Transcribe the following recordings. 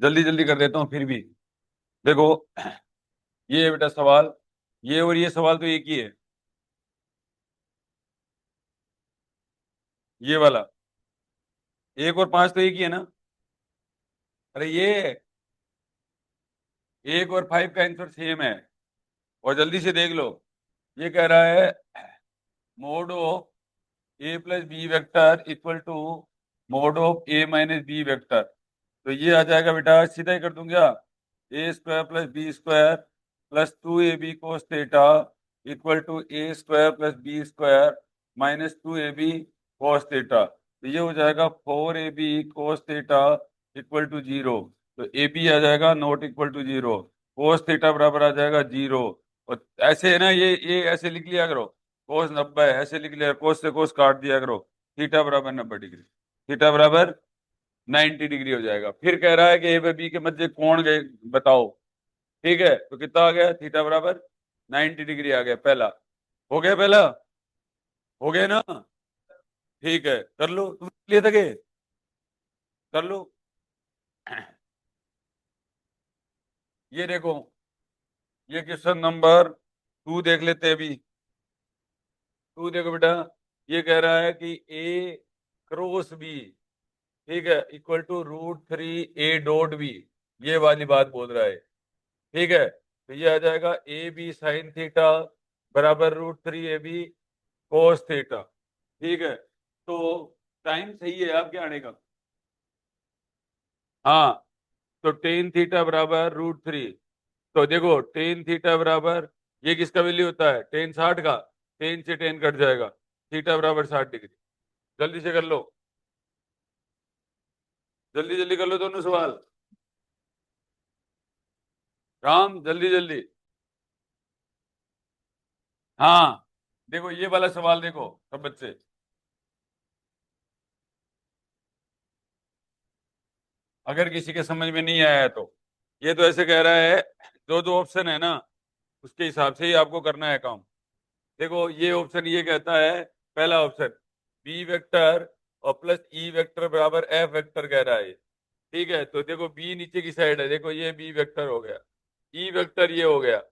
जल्दी जल्दी कर देता हूँ फिर भी। देखो, ये है बेटा सवाल। ये और ये सवाल तो एक ही है, ये वाला। 1 और 5 तो एक ही है ना। अरे ये 1 और 5 का आंसर सेम है। और जल्दी से देख लो, ये कह रहा है mod of a plus B vector equal to mod of a minus b vector. तो ये आ जाएगा बेटा, सीधा ही कर दूंगा। A square plus B square plus 2ab cos theta equal to a square plus B square minus 2ab cos theta. तो ये हो जाएगा 4ab cos theta equal to 0। तो ए बी आ जाएगा not equal to 0। Cos theta बराबर आ जाएगा 0। और ऐसे है ना, ये ऐसे लिख लिया करो। कोस 90 ऐसे लिख लिया, कोस से कोस काट दिया करो। थीटा बराबर 90 डिग्री। थीटा बराबर 90 डिग्री हो जाएगा। फिर कह रहा है कि ए व बी के मध्य कोण गए बताओ। ठीक है, तो कितना आ गया? थीटा बराबर 90 डिग्री आ गया पहला। हो गया पहला? हो गया ना? ठीक है, कर लो। तुम लिए थे के? कर लो। ये देखो, ये क्वेश्चन नंबर 2 देख लेते हैं अभी। तू देखो बेटा, ये कह रहा है कि ए क्रॉस बी, ठीक है, equal to √3 A dot B. ये वाली बात बोल रहा है। ठीक है, तो ये आ जाएगा ए बी साइन थीटा बराबर √3 AB कोस थीटा। ठीक है, तो टाइम सही है आपके आने का। हाँ, तो टेन थीटा बराबर √3। तो देखो टेन थीटा बराबर, ये किसका वैल्यू होता है? टेन 60 का। टेन से टेन कट जाएगा, थीटा बराबर 60 डिग्री। जल्दी से कर लो, जल्दी जल्दी कर लो दोनों सवाल। राम जल्दी जल्दी। हाँ, देखो ये वाला सवाल देखो सब बच्चे। अगर किसी के समझ में नहीं आया है तो, ये तो ऐसे कह रहा है, जो दो ऑप्शन है ना उसके हिसाब से ही आपको करना है काम। देखो ये ऑप्शन ये कहता है, पहला ऑप्शन बी वेक्टर और प्लस ई वेक्टर बराबर एफ वेक्टर कह रहा है। ठीक है, तो देखो बी नीचे की साइड है, देखो ये बी वेक्टर हो गया, ई वेक्टर ये हो गया,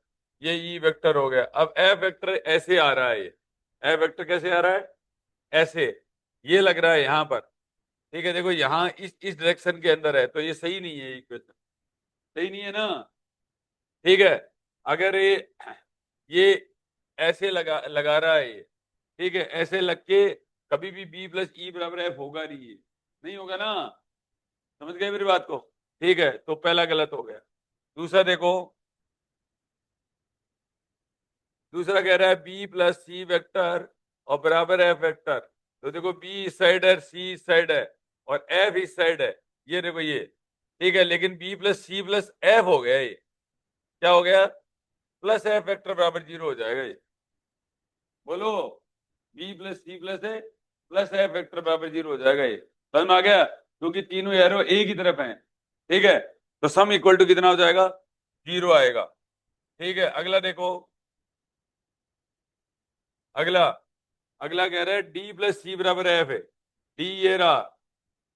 ये ई वेक्टर हो गया। अब एफ वेक्टर ऐसे आ रहा है, एफ वेक्टर कैसे आ रहा है? ऐसे, ये लग रहा है यहाँ पर। ठीक है, देखो यहाँ इस डायरेक्शन के अंदर है, तो ये सही नहीं है इक्वेशन। सही नहीं है ना? ठीक है, अगर ये ऐसे लगा लगा रहा है ये, ठीक है, ऐसे लग के कभी भी बी प्लस ई बराबर एफ होगा नहीं, ये नहीं होगा ना। समझ गए मेरी बात को? ठीक है, तो पहला गलत हो गया। दूसरा देखो, दूसरा कह रहा है बी प्लस सी वेक्टर और बराबर एफ वेक्टर। तो देखो बी इस साइड है, सी इस साइड है, और एफ इस साइड है। ये देखो ये, ठीक है, लेकिन B plus C plus F हो गया ये। क्या हो गया? प्लस एफ वेक्टर बराबर 0 हो जाएगा ये। बोलो, बी प्लस सी प्लस है प्लस एफ वेक्टर बराबर 0 हो जाएगा ये। समझ में आ गया? क्योंकि तीनों एरो एक ही तरफ हैं। ठीक है, तो सम इक्वल टू कितना हो जाएगा? 0 आएगा। ठीक है, अगला देखो। अगला, अगला कह रहा है डी प्लस सी बराबर एफ है। डी ये रहा,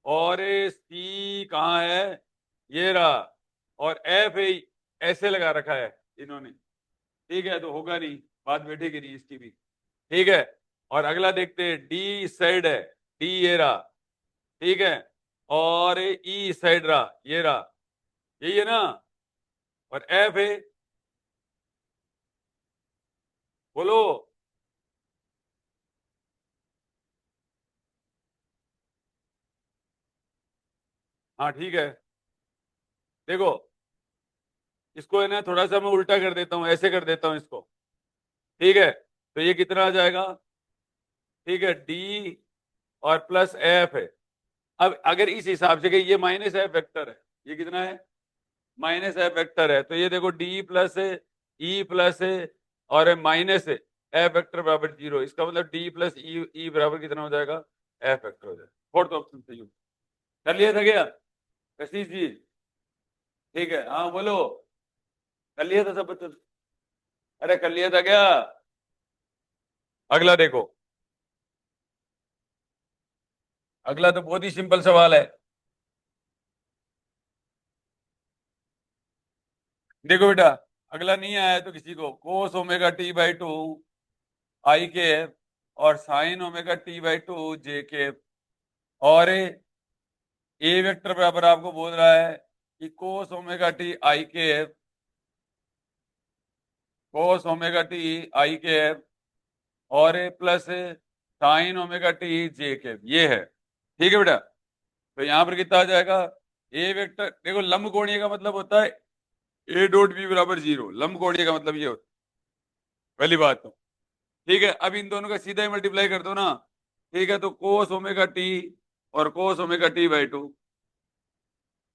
और सी कहाँ है? ये रहा, और एफ है ऐसे लगा रखा है इन्होंने। ठीक है, तो होगा नहीं, बात बैठेगी नहीं इसकी भी। ठीक है, और अगला देखते हैं, डी इस साइड है, डी ये रहा, ठीक है, और ई इस साइड रहा, ये रहा, यही है ना? और एफ है, बोलो। हाँ ठीक है, देखो इसको है ना, थोड़ा सा मैं उल्टा कर देता हूँ, ऐसे कर देता हूँ इसको। ठीक है, तो ये कितना आ जाएगा? ठीक है, डी और प्लस एफ है। अब अगर इस हिसाब से कि ये माइनस एफ वेक्टर है, ये कितना है? माइनस एफ वेक्टर है, तो ये देखो डी प्लस है, ई प्लस है, और माइनस है एफ वेक्टर बराबर 0। इसका मतलब डी प्लस ई ई बराबर कितना हो जाएगा? एफ वेक्टर हो जाएगा। फोर्थ ऑप्शन सही हो। कर लिया था क्या कशिश जी? ठीक है, हाँ बोलो। कर लिया था सब बच्चों ने? अरे कर लिया था क्या? अगला देखो, अगला तो बहुत ही सिंपल सवाल है। देखो बेटा, अगला नहीं आया तो किसी को cos omega T by two i के और sine omega T by two j के, और ए वेक्टर बराबर आपको बोल रहा है कि कोस ओमेगा टी आई के, कोस ओमेगा टी आई के और प्लस साइन ओमेगा टी जे के, ये है। ठीक है बेटा, तो यहां पर कितना आ जाएगा? ए वेक्टर देखो, लंब कोणीय का मतलब होता है ए डॉट बी बराबर जीरो, लंब कोणीय का मतलब ये होता है, पहली बात तो। ठीक है, अब इन दोनों का सीधा ही मल्टीप्लाई कर दो ना। ठीक है, तो कोस ओमेगा टी और cos omega T by two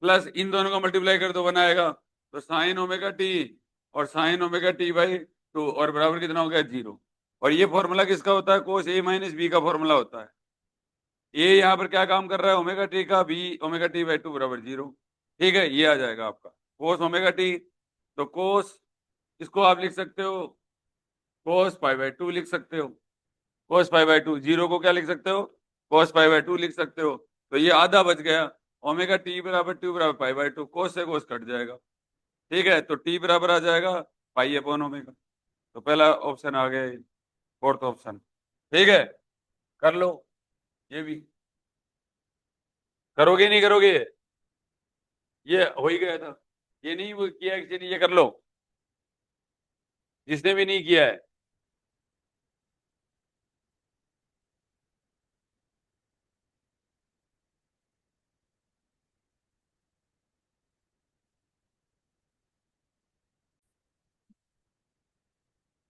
plus इन दोनों का मल्टीप्लाई कर दो, बनाएगा तो साइन ओमेगा टी और sine omega T by two, और बराबर कितना हो गया? जीरो। और ये फॉर्मूला किसका होता है? कोस ए माइनस बी का फॉर्मूला होता है। ए यहाँ पर क्या काम कर रहा है? ओमेगा टी का, B omega T by two बराबर जीरो। ठीक है, ये आ जाएगा आपका कोस ओमेगा टी। तो कोस, इसको आप लिख सकते हो कोस पाई बाई टू लिख सकते हो, कोस पाई बाई टू। जीरो को क्या लिख सकते हो? कोस पाई बाई टू लिख सकते हो। तो ये आधा बच गया। ओमेगा टी बराबर टू बराबर पाई बाई टू, कोस से कोस कट जाएगा। ठीक है, तो टी बराबर आ जाएगा पाई अपॉन ओमेगा। तो पहला ऑप्शन आ गया, फोर्थ ऑप्शन। ठीक है, कर लो ये भी। करोगे नहीं करोगे? ये हो ही गया था। ये नहीं वो किया किसी ने, ये कर लो जिसने भी नहीं किया है।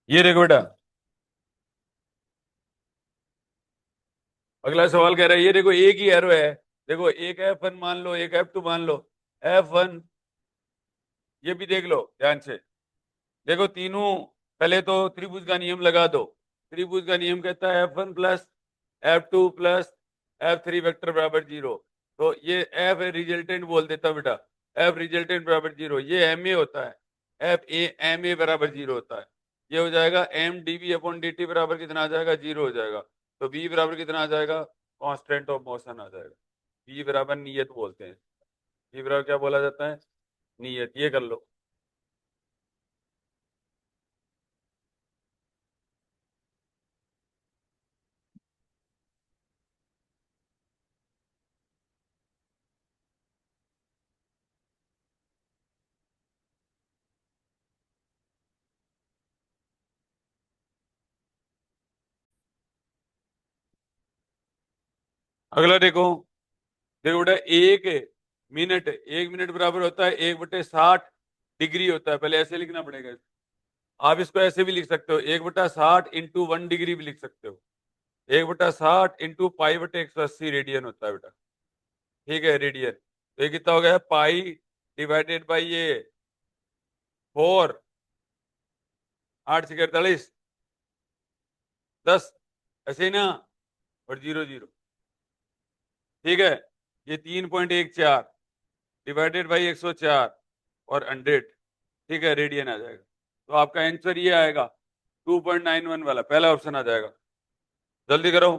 ये देखो बेटा, अगला सवाल कह रहा है, ये देखो एक ही एरो है। देखो, एक F1 मान लो, एक F2 मान लो। F1, ये भी देख लो ध्यान से। देखो तीनों, पहले तो त्रिभुज का नियम लगा दो। त्रिभुज का नियम कहता है F1 plus F2 plus F3 vector बराबर जीरो। तो ये F रिजल्टेंट बोल देता बेटा, F रिजल्टेंट बराबर जीरो, ये एम ए होता है। F ए एम ए बराबर जीरो होता है। ये हो जाएगा M D B upon D T बराबर कितना आ जाएगा? जीरो हो जाएगा। तो बी बराबर कितना आ जाएगा? कांस्टेंट ऑफ मोशन आ जाएगा। बी बराबर नियत बोलते हैं। बी बराबर क्या बोला जाता है? नियत। ये कर लो। अगला देखो, देखो बेटा, एक मिनट बराबर होता है 1/60 डिग्री होता है। पहले ऐसे लिखना पड़ेगा। आप इसको ऐसे भी लिख सकते हो, 1/60 इंटू 1 डिग्री भी लिख सकते हो। 1/60 इंटू पाई/180 रेडियन होता है बेटा। ठीक है, रेडियन। तो ये कितना हो गया? पाई डिवाइडेड बाई ये 4, 8×48, 10, ऐसे ही ना, और 0 0। ठीक है, ये 3.14 डिवाइडेड बाई 104 और 100। ठीक है, रेडियन आ जाएगा। तो आपका आंसर ये आएगा 2.91 वाला, पहला ऑप्शन आ जाएगा। जल्दी करो।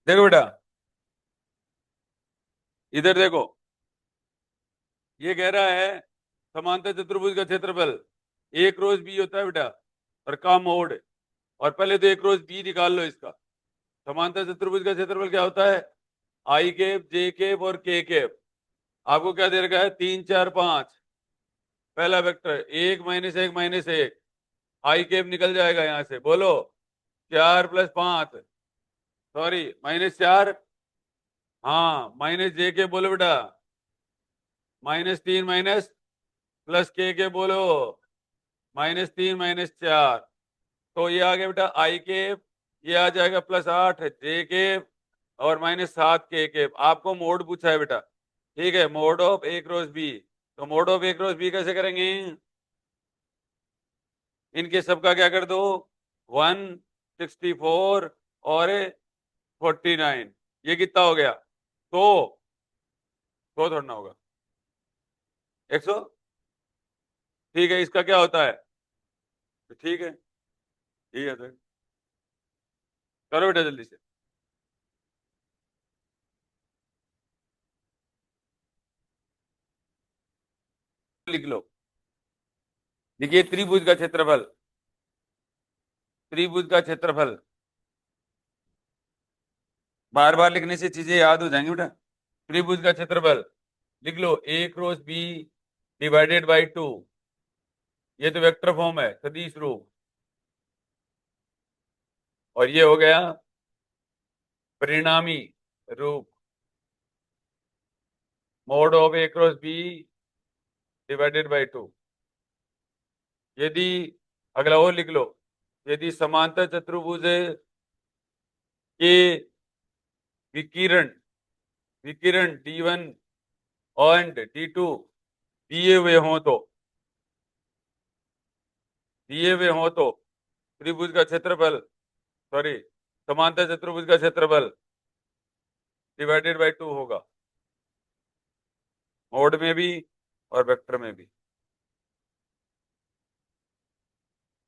देखो बेटा, इधर देखो, ये कह रहा है समांतर चतुर्भुज का क्षेत्रफल ए क्रॉस बी होता है बेटा, और का मोड। और पहले तो ए क्रॉस बी निकाल लो इसका। समांतर चतुर्भुज का क्षेत्रफल क्या होता है? आई कैप, जे कैप और के कैप। आपको क्या दे रखा है? 3 4 5। पहला वेक्टर 1 - 1 - 1, आई कैप निकल जाएगा यहां से, बोलो 4 + 5, सॉरी -4। हाँ, माइनस जे के बोलो बेटा, -3 माइनस प्लस के बोलो, -3 -4। तो ये आ गया बेटा आई केप, ये आ जाएगा +8 जे केप और -7 के केप। आपको मोड पूछा है बेटा। ठीक है, mod of A cross B. तो mod of A cross B कैसे करेंगे? इनके सबका क्या कर दो? 164 और 49। ये कितना हो गया? तो थोड़ा ना होगा 100। ठीक है, इसका क्या होता है? तो ठीक है, ठीक है। करो बेटा जल्दी से। लिख लो। देखिए त्रिभुज का क्षेत्रफल, त्रिभुज का क्षेत्रफल बार बार लिखने से चीजें याद हो जाएंगी बेटा। त्रिभुज का क्षेत्रफल लिख लो, A cross B divided by two. ये तो वेक्टर फॉर्म है, सदिश रूप। और ये हो गया परिणामी रूप, mod of A cross B divided by two. यदि अगला और लिख लो, यदि समांतर चतुर्भुज के विकिरण विकिरण D1 एंड D2 दिए हुए हों तो, दिए हुए हों तो त्रिभुज का क्षेत्रफल, सॉरी, समांतर चतुर्भुज का क्षेत्रफल डिवाइडेड बाई टू होगा, मोड में भी और वेक्टर में भी।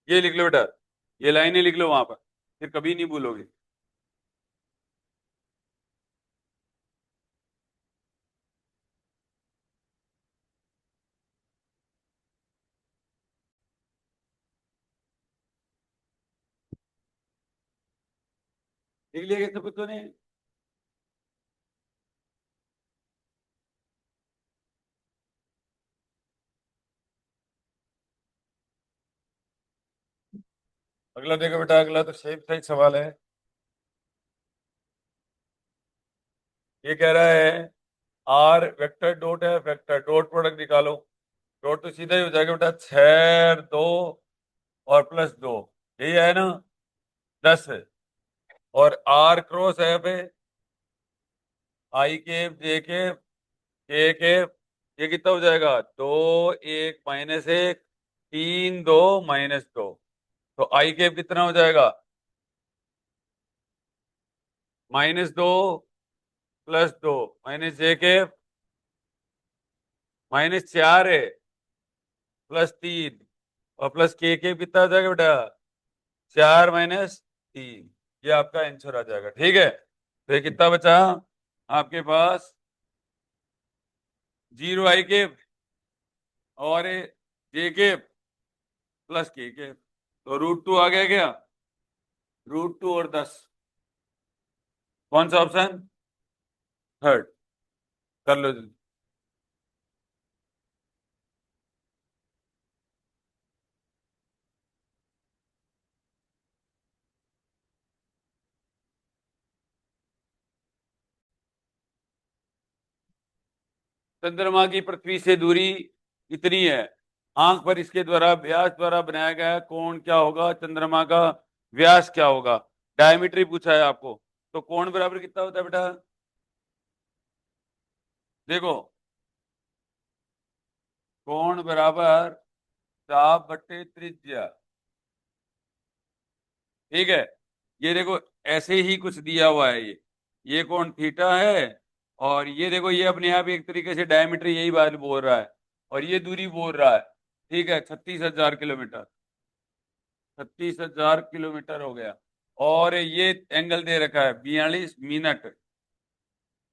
ये लिख लो बेटा, ये लाइनें लिख लो वहां पर, फिर कभी नहीं भूलोगे। लिख लिया कैसे बच्चों ने? अगला देखो बेटा, अगला तो सेम सही सवाल है। ये कह रहा है आर वेक्टर डॉट है, वेक्टर डॉट प्रोडक्ट निकालो। डॉट तो सीधा ही हो जाएगा बेटा, 6 2 और प्लस 2, यही है ना, 10 है। और आर क्रॉस है पे आई केप जे केप के केप, ये कितना हो जाएगा, 2 1 -1 3 2 -2। तो आई केप कितना हो जाएगा, -2 +2 जे केप, -4 है, +3 और प्लस के कितना हो जाएगा बेटा, 4 - 3। ये आपका आंसर आ जाएगा, ठीक है। तो ये कितना बचा आपके पास, 0 आई केप और जे केप प्लस के केप। तो √2 आ गया क्या, √2 और 10, कौन सा ऑप्शन, थर्ड। कर लो जल्दी। चंद्रमा की पृथ्वी से दूरी इतनी है, आंख पर इसके द्वारा व्यास द्वारा बनाया गया कोण क्या होगा, चंद्रमा का व्यास क्या होगा। डायमीटर पूछा है आपको, तो कोण बराबर कितना होता है बेटा, देखो कोण बराबर चाप बट्टे त्रिज्या, ठीक है। ये देखो ऐसे ही कुछ दिया हुआ है, ये कोण थीटा है, और ये देखो ये अपने आप एक तरीके से डायमीटर यही बात बोल रहा है, और ये दूरी बोल रहा है, ठीक है, 36,000 किलोमीटर, 36,000 किलोमीटर हो गया। और ये एंगल दे रखा है 42 मिनट,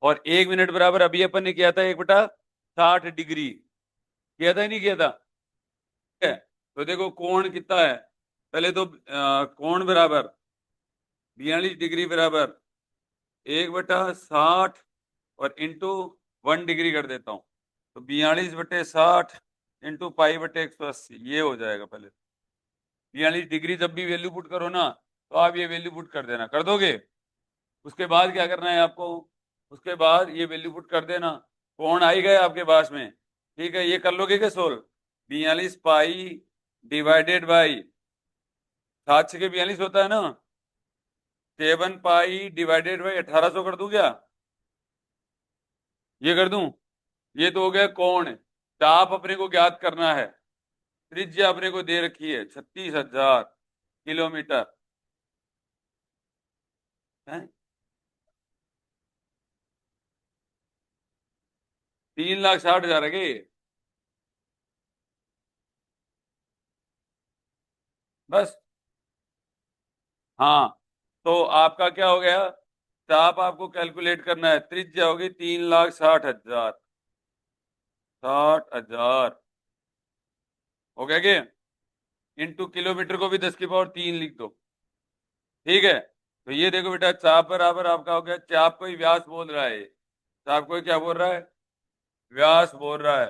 और 1 मिनट बराबर अभी अपन ने किया था 1/60 डिग्री, किया था ही नहीं किया था, ठीक है। तो देखो कोण कितना है, पहले तो कोण बराबर 42 डिग्री बराबर 1/60 और इंटू 1 डिग्री कर देता हूँ, तो 42/60 इंटू पाई/180, ये हो जाएगा। पहले 42 डिग्री जब भी वैल्यू पुट करो ना, तो आप ये वैल्यू पुट कर देना, कर दोगे। उसके बाद क्या करना है आपको, उसके बाद ये वैल्यू पुट कर देना, कौन आई गए आपके पास में, ठीक है। ये कर लोगे क्या सोल्व, 42 पाई डिवाइडेड बाई 7 6 42 होता है ना, 7 पाई डिवाइडेड बाई 1800 कर दूं क्या, ये कर दूं। ये तो हो गया कौन, चाप अपने को ज्ञात करना है, त्रिज्या अपने को दे रखी है 36,000 किलोमीटर है। 3,60,000 है क्या ये? बस, हाँ। तो आपका क्या हो गया, चाप आपको कैलकुलेट करना है, त्रिज्या होगी 3,60,000, 60,000 हो गया क्या? इंटू किलोमीटर को भी 10 की पावर 3 लिख दो, ठीक है। तो ये देखो बेटा, चाप बराबर आपका हो गया, चाप को ही व्यास बोल रहा है, चाप को ही क्या बोल रहा है, व्यास बोल रहा है,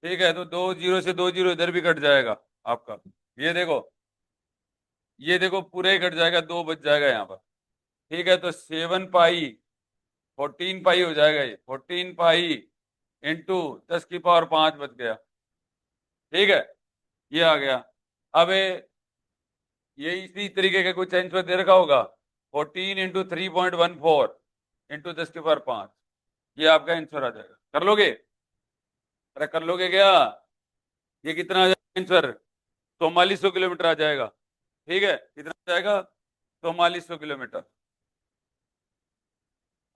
ठीक है। तो 2 जीरो से 2 जीरो इधर भी कट जाएगा आपका, ये देखो, ये देखो पूरा ही कट जाएगा, 2 बच जाएगा यहाँ पर, ठीक है। तो 7 पाई 14 पाई हो जाएगा, ये 14 पाई इंटू 10 की पावर 5 बच गया, ठीक है। ये आ गया। अब ये इसी तरीके का कुछ आंसर दे रखा होगा, 14 इंटू 3.14 इंटू 10 की पावर 5, ये आपका आंसर आ जाएगा, कर लोगे? अरे कर लोगे क्या? ये कितना आ जाएगा आंसर, 4400 किलोमीटर आ जाएगा, ठीक है। कितना आ जाएगा, 4400 किलोमीटर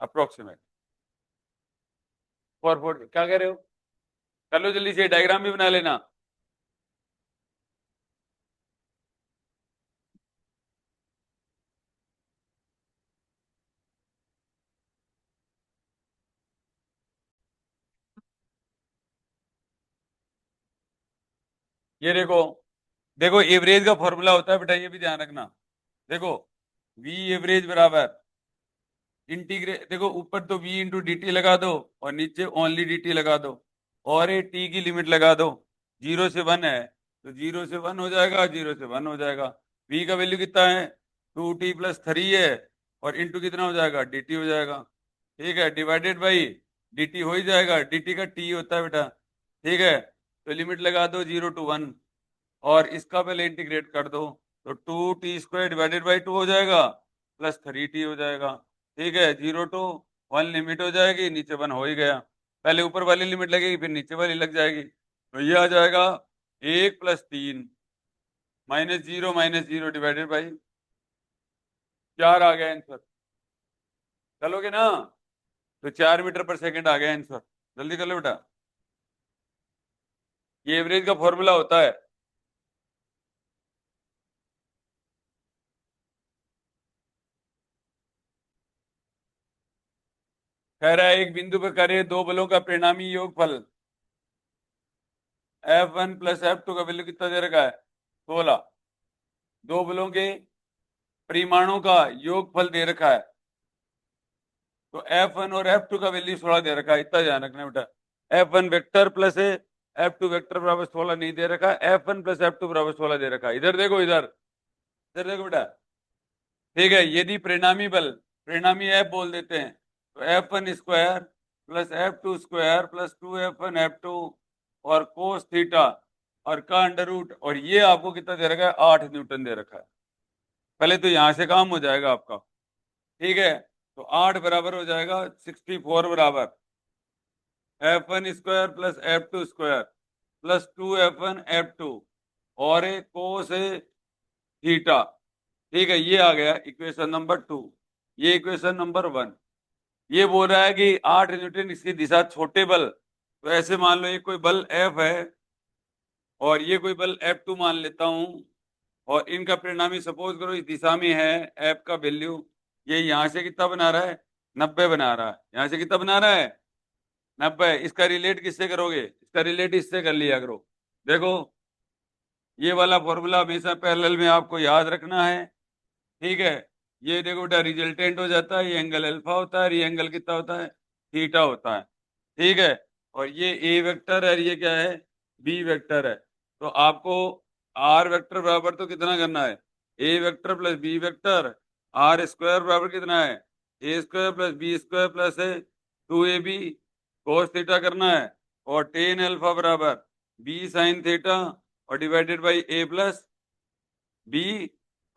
अप्रोक्सीमेट। फोर फोर क्या कह रहे हो, कर लो जल्दी से, डायग्राम भी बना लेना। ये देखो, देखो एवरेज का फॉर्मूला होता है बेटा, ये भी ध्यान रखना। देखो वी एवरेज बराबर इंटीग्रेट, देखो ऊपर तो वी इंटू डी टी लगा दो और नीचे ओनली डी टी लगा दो, और ये टी की लिमिट लगा दो, 0 से 1 है तो 0 से 1 हो जाएगा, 0 से 1 हो जाएगा। वी का वैल्यू कितना है, 2t+3 है, और इंटू कितना हो जाएगा, डी टी हो जाएगा, ठीक है। डिवाइडेड बाई डी टी हो ही जाएगा, डी टी का टी होता है बेटा, ठीक है। तो लिमिट लगा दो 0 to 1, और इसका पहले इंटीग्रेट कर दो, तो 2t² डिवाइडेड बाई 2 हो जाएगा, प्लस 3t हो जाएगा, ठीक है। 0 to 1 लिमिट हो जाएगी, नीचे 1 हो ही गया, पहले ऊपर वाली लिमिट लगेगी फिर नीचे वाली लग जाएगी, तो ये आ जाएगा 1+3 -0 डिवाइडेड बाई 4 आ गया आंसर, चलोगे ना? तो 4 मीटर पर सेकंड आ गया आंसर, जल्दी कर लो बेटा, ये एवरेज का फॉर्मूला होता है। कह रहा है एक बिंदु पर करे दो बलों का परिणामी योगफल F1 + F2 का वैल्यू कितना दे रखा है, 16, दो बलों के परिमाणों का योगफल दे रखा है, तो F1 और F2 का वैल्यू 16 दे रखा है, इतना ध्यान रखना बेटा। F1 वेक्टर प्लस है, F2 वेक्टर बराबर 16 नहीं दे रखा, F1 + F2 बराबर 16 दे रखा है। इधर देखो, इधर इधर देखो बेटा, ठीक है। यदि परिणामी बल, परिणामी F बोल देते हैं, तो F1² + F2² + 2F1 F2 और कोस थीटा और का अंडर रूट, और ये आपको कितना दे रखा है, 8 न्यूटन दे रखा है। पहले तो यहां से काम हो जाएगा आपका, ठीक है। तो 8 बराबर हो जाएगा 64 बराबर F1² + F2² + 2F1 F2 और एक कोस थीटा, ठीक है। ये आ गया इक्वेशन नंबर 2, ये इक्वेशन नंबर 1। ये बोल रहा है कि 8 न्यूटन इसकी दिशा छोटे बल, तो ऐसे मान लो ये कोई बल F है और ये कोई बल F2 मान लेता हूं, और इनका परिणामी सपोज करो इस दिशा में है, F का वैल्यू ये यहां से कितना बना रहा है, 90 बना रहा है, यहां से कितना बना रहा है, 90। इसका रिलेट किससे करोगे, इसका रिलेट इससे कर लिया करो। देखो ये वाला फॉर्मूला हमेशा पैरेलल में आपको याद रखना है, ठीक है। ये देखो बेटा रिजल्टेंट हो जाता है, ये एंगल अल्फा होता है और ये एंगल कितना होता है, थीटा होता है, ठीक है। और ये ए वेक्टर है, ये क्या है, बी वेक्टर है। तो आपको आर वेक्टर बराबर तो कितना करना है, A vector plus B vector, R square बराबर कितना है, A² + B² प्लस है 2AB कोस थीटा करना है, और टेन अल्फा बराबर बी साइन थीटा और divided by A plus B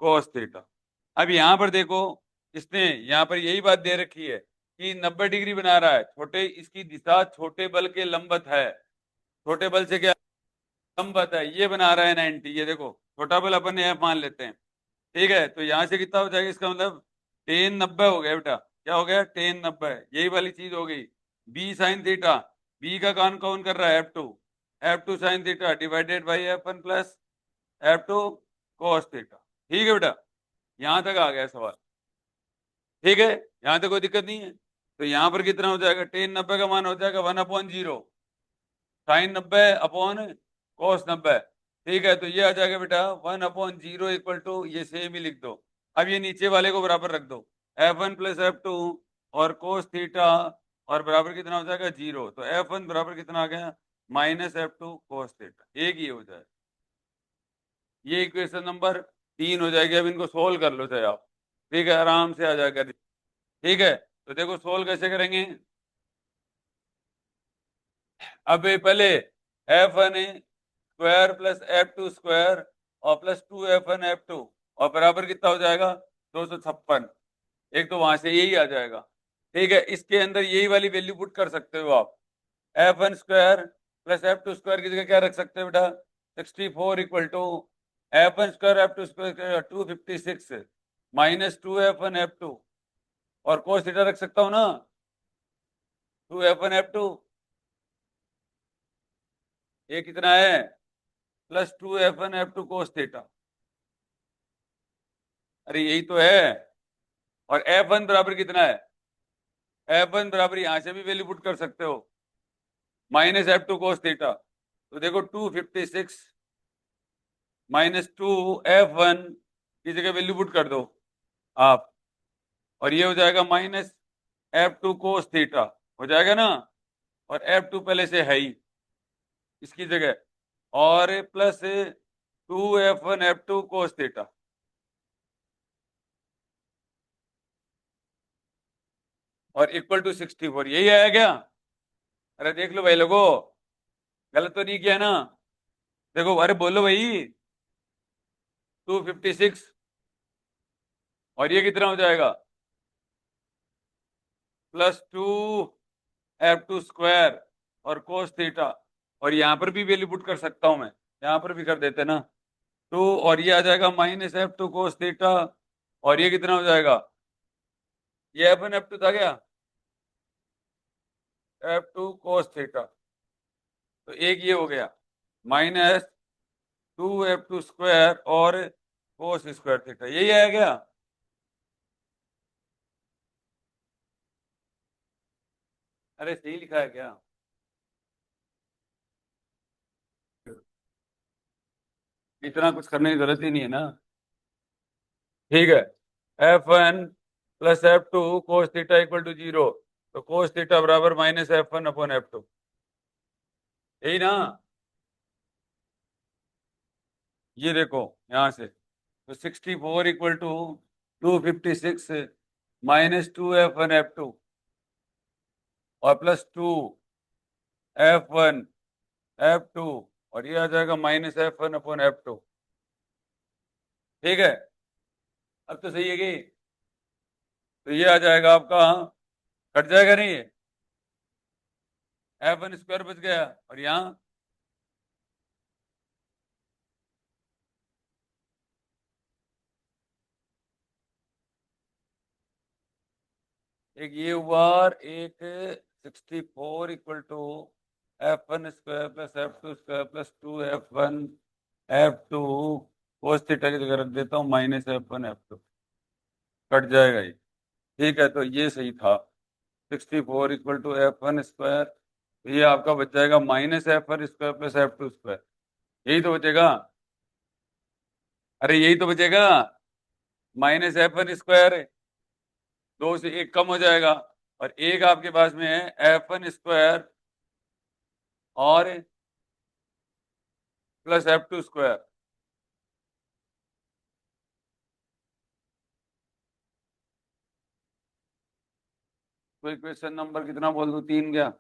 cos theta. अब यहाँ पर देखो, इसने यहाँ पर यही बात दे रखी है कि 90 डिग्री बना रहा है, छोटे इसकी दिशा छोटे बल के लंबवत है, छोटे बल से क्या लंबवत है, ये बना रहा है 90, ये देखो छोटा बल अपन F मान लेते हैं, ठीक है। तो यहाँ से कितना हो जाएगा, इसका मतलब टेन 90 हो गया बेटा, क्या हो गया, टेन 90, यही वाली चीज हो गई। बी साइन थीटा, बी का कौन कौन कर रहा है, F2, F2 sine theta divided by F1 + F2 cos theta, ठीक है बेटा। यहां तक आ गया सवाल। ठीक है, यहाँ तो कोई दिक्कत नहीं है। तो यहाँ पर कितना हो जाएगा, टेन 90 का मान हो जाएगा 1/0, साइन 90 अपॉन कॉस 90। ठीक है, तो ये आ जाएगा बेटा 1/0 इक्वल टू, ये सेम ही लिख दो। अब ये नीचे वाले को बराबर रख दो, F1 प्लस F2 और कोस थीटा, और बराबर कितना हो जाएगा 0। तो F1 बराबर कितना आ गया, -F2 कोस थीटा। एक ही हो जाए, ये इक्वेशन नंबर 3 हो जाएगी। अब इनको सोल्व कर लो चाहे आप, ठीक है, आराम से आ जाएगा। ठीक है, तो देखो सोल्व कैसे करेंगे। अब ये पहले F1 square plus F2 square और प्लस 2F1 F2 और बराबर कितना हो जाएगा 256। एक तो वहां से यही आ जाएगा। ठीक है, इसके अंदर यही वाली वैल्यू पुट कर सकते हो आप। F1 square plus F2 square की जगह क्या रख सकते हो बेटा, 64 equal to F1 square F2 square 256 minus 2F1 F2 और कोस थीटा रख सकता हूँ ना, 2F1 F2। ये कितना है, plus 2F1 F2 cos theta. अरे यही तो है। और F1 बराबर कितना है, F1 बराबर यहां से भी वैल्यू पुट कर सकते हो, -F2 कोस थीटा। तो देखो 256 -2F1 की जगह वैल्यू पुट कर दो आप, और ये हो जाएगा -F2 कोस थीटा हो जाएगा ना, और F2 पहले से है ही इसकी जगह, और plus 2F1 F2 cos theta, और इक्वल टू 64। यही आया क्या, अरे देख लो भाई लोगो, गलत तो नहीं किया ना। देखो अरे बोलो भाई, 256 और ये कितना हो जाएगा, +2F2 स्क्वायर और कोस थीटा, और यहाँ पर भी वैल्यू पुट कर सकता हूं मैं, यहाँ पर भी कर देते ना, 2 और ये आ जाएगा -F2 कोस थीटा, और ये कितना हो जाएगा, ये F1 F2 था क्या, F2 कोस थीटा। तो एक ये हो गया -2F2 स्क्वायर और कोस स्क्वायर थीटा, यही आया क्या। अरे सही लिखा है क्या, इतना कुछ करने की जरूरत ही नहीं है ना। ठीक है, F1 plus F2 cos theta equal to 0, तो कोस थीटा बराबर -F1/F2, यही ना। ये देखो यहां से, तो 64 इक्वल टू 256 -2F1 F2 और +2F1 F2, और ये आ जाएगा -F1/F2। ठीक है, अब तो सही है कि, तो ये आ जाएगा आपका, कट जाएगा नहीं ये, F1 स्क्वायर बच गया, और यहाँ एक ये हुआ, और एक 64 equal to F1 square plus F2 square plus 2F1 F2 cos theta की जगह रख देता हूँ -F1 F2, कट जाएगा ये। ठीक है, तो ये सही था, 64 इक्वल टू F1 स्क्वायर, तो ये आपका बच जाएगा -F1 square plus F2 square, यही तो बचेगा। अरे यही तो बचेगा, -F1 स्क्वायर, दो से एक कम हो जाएगा, और एक आपके पास में है F1 स्क्वायर और प्लस F2 स्क्वायर। तो इक्वेशन नंबर कितना बोल दूं, 3 क्या।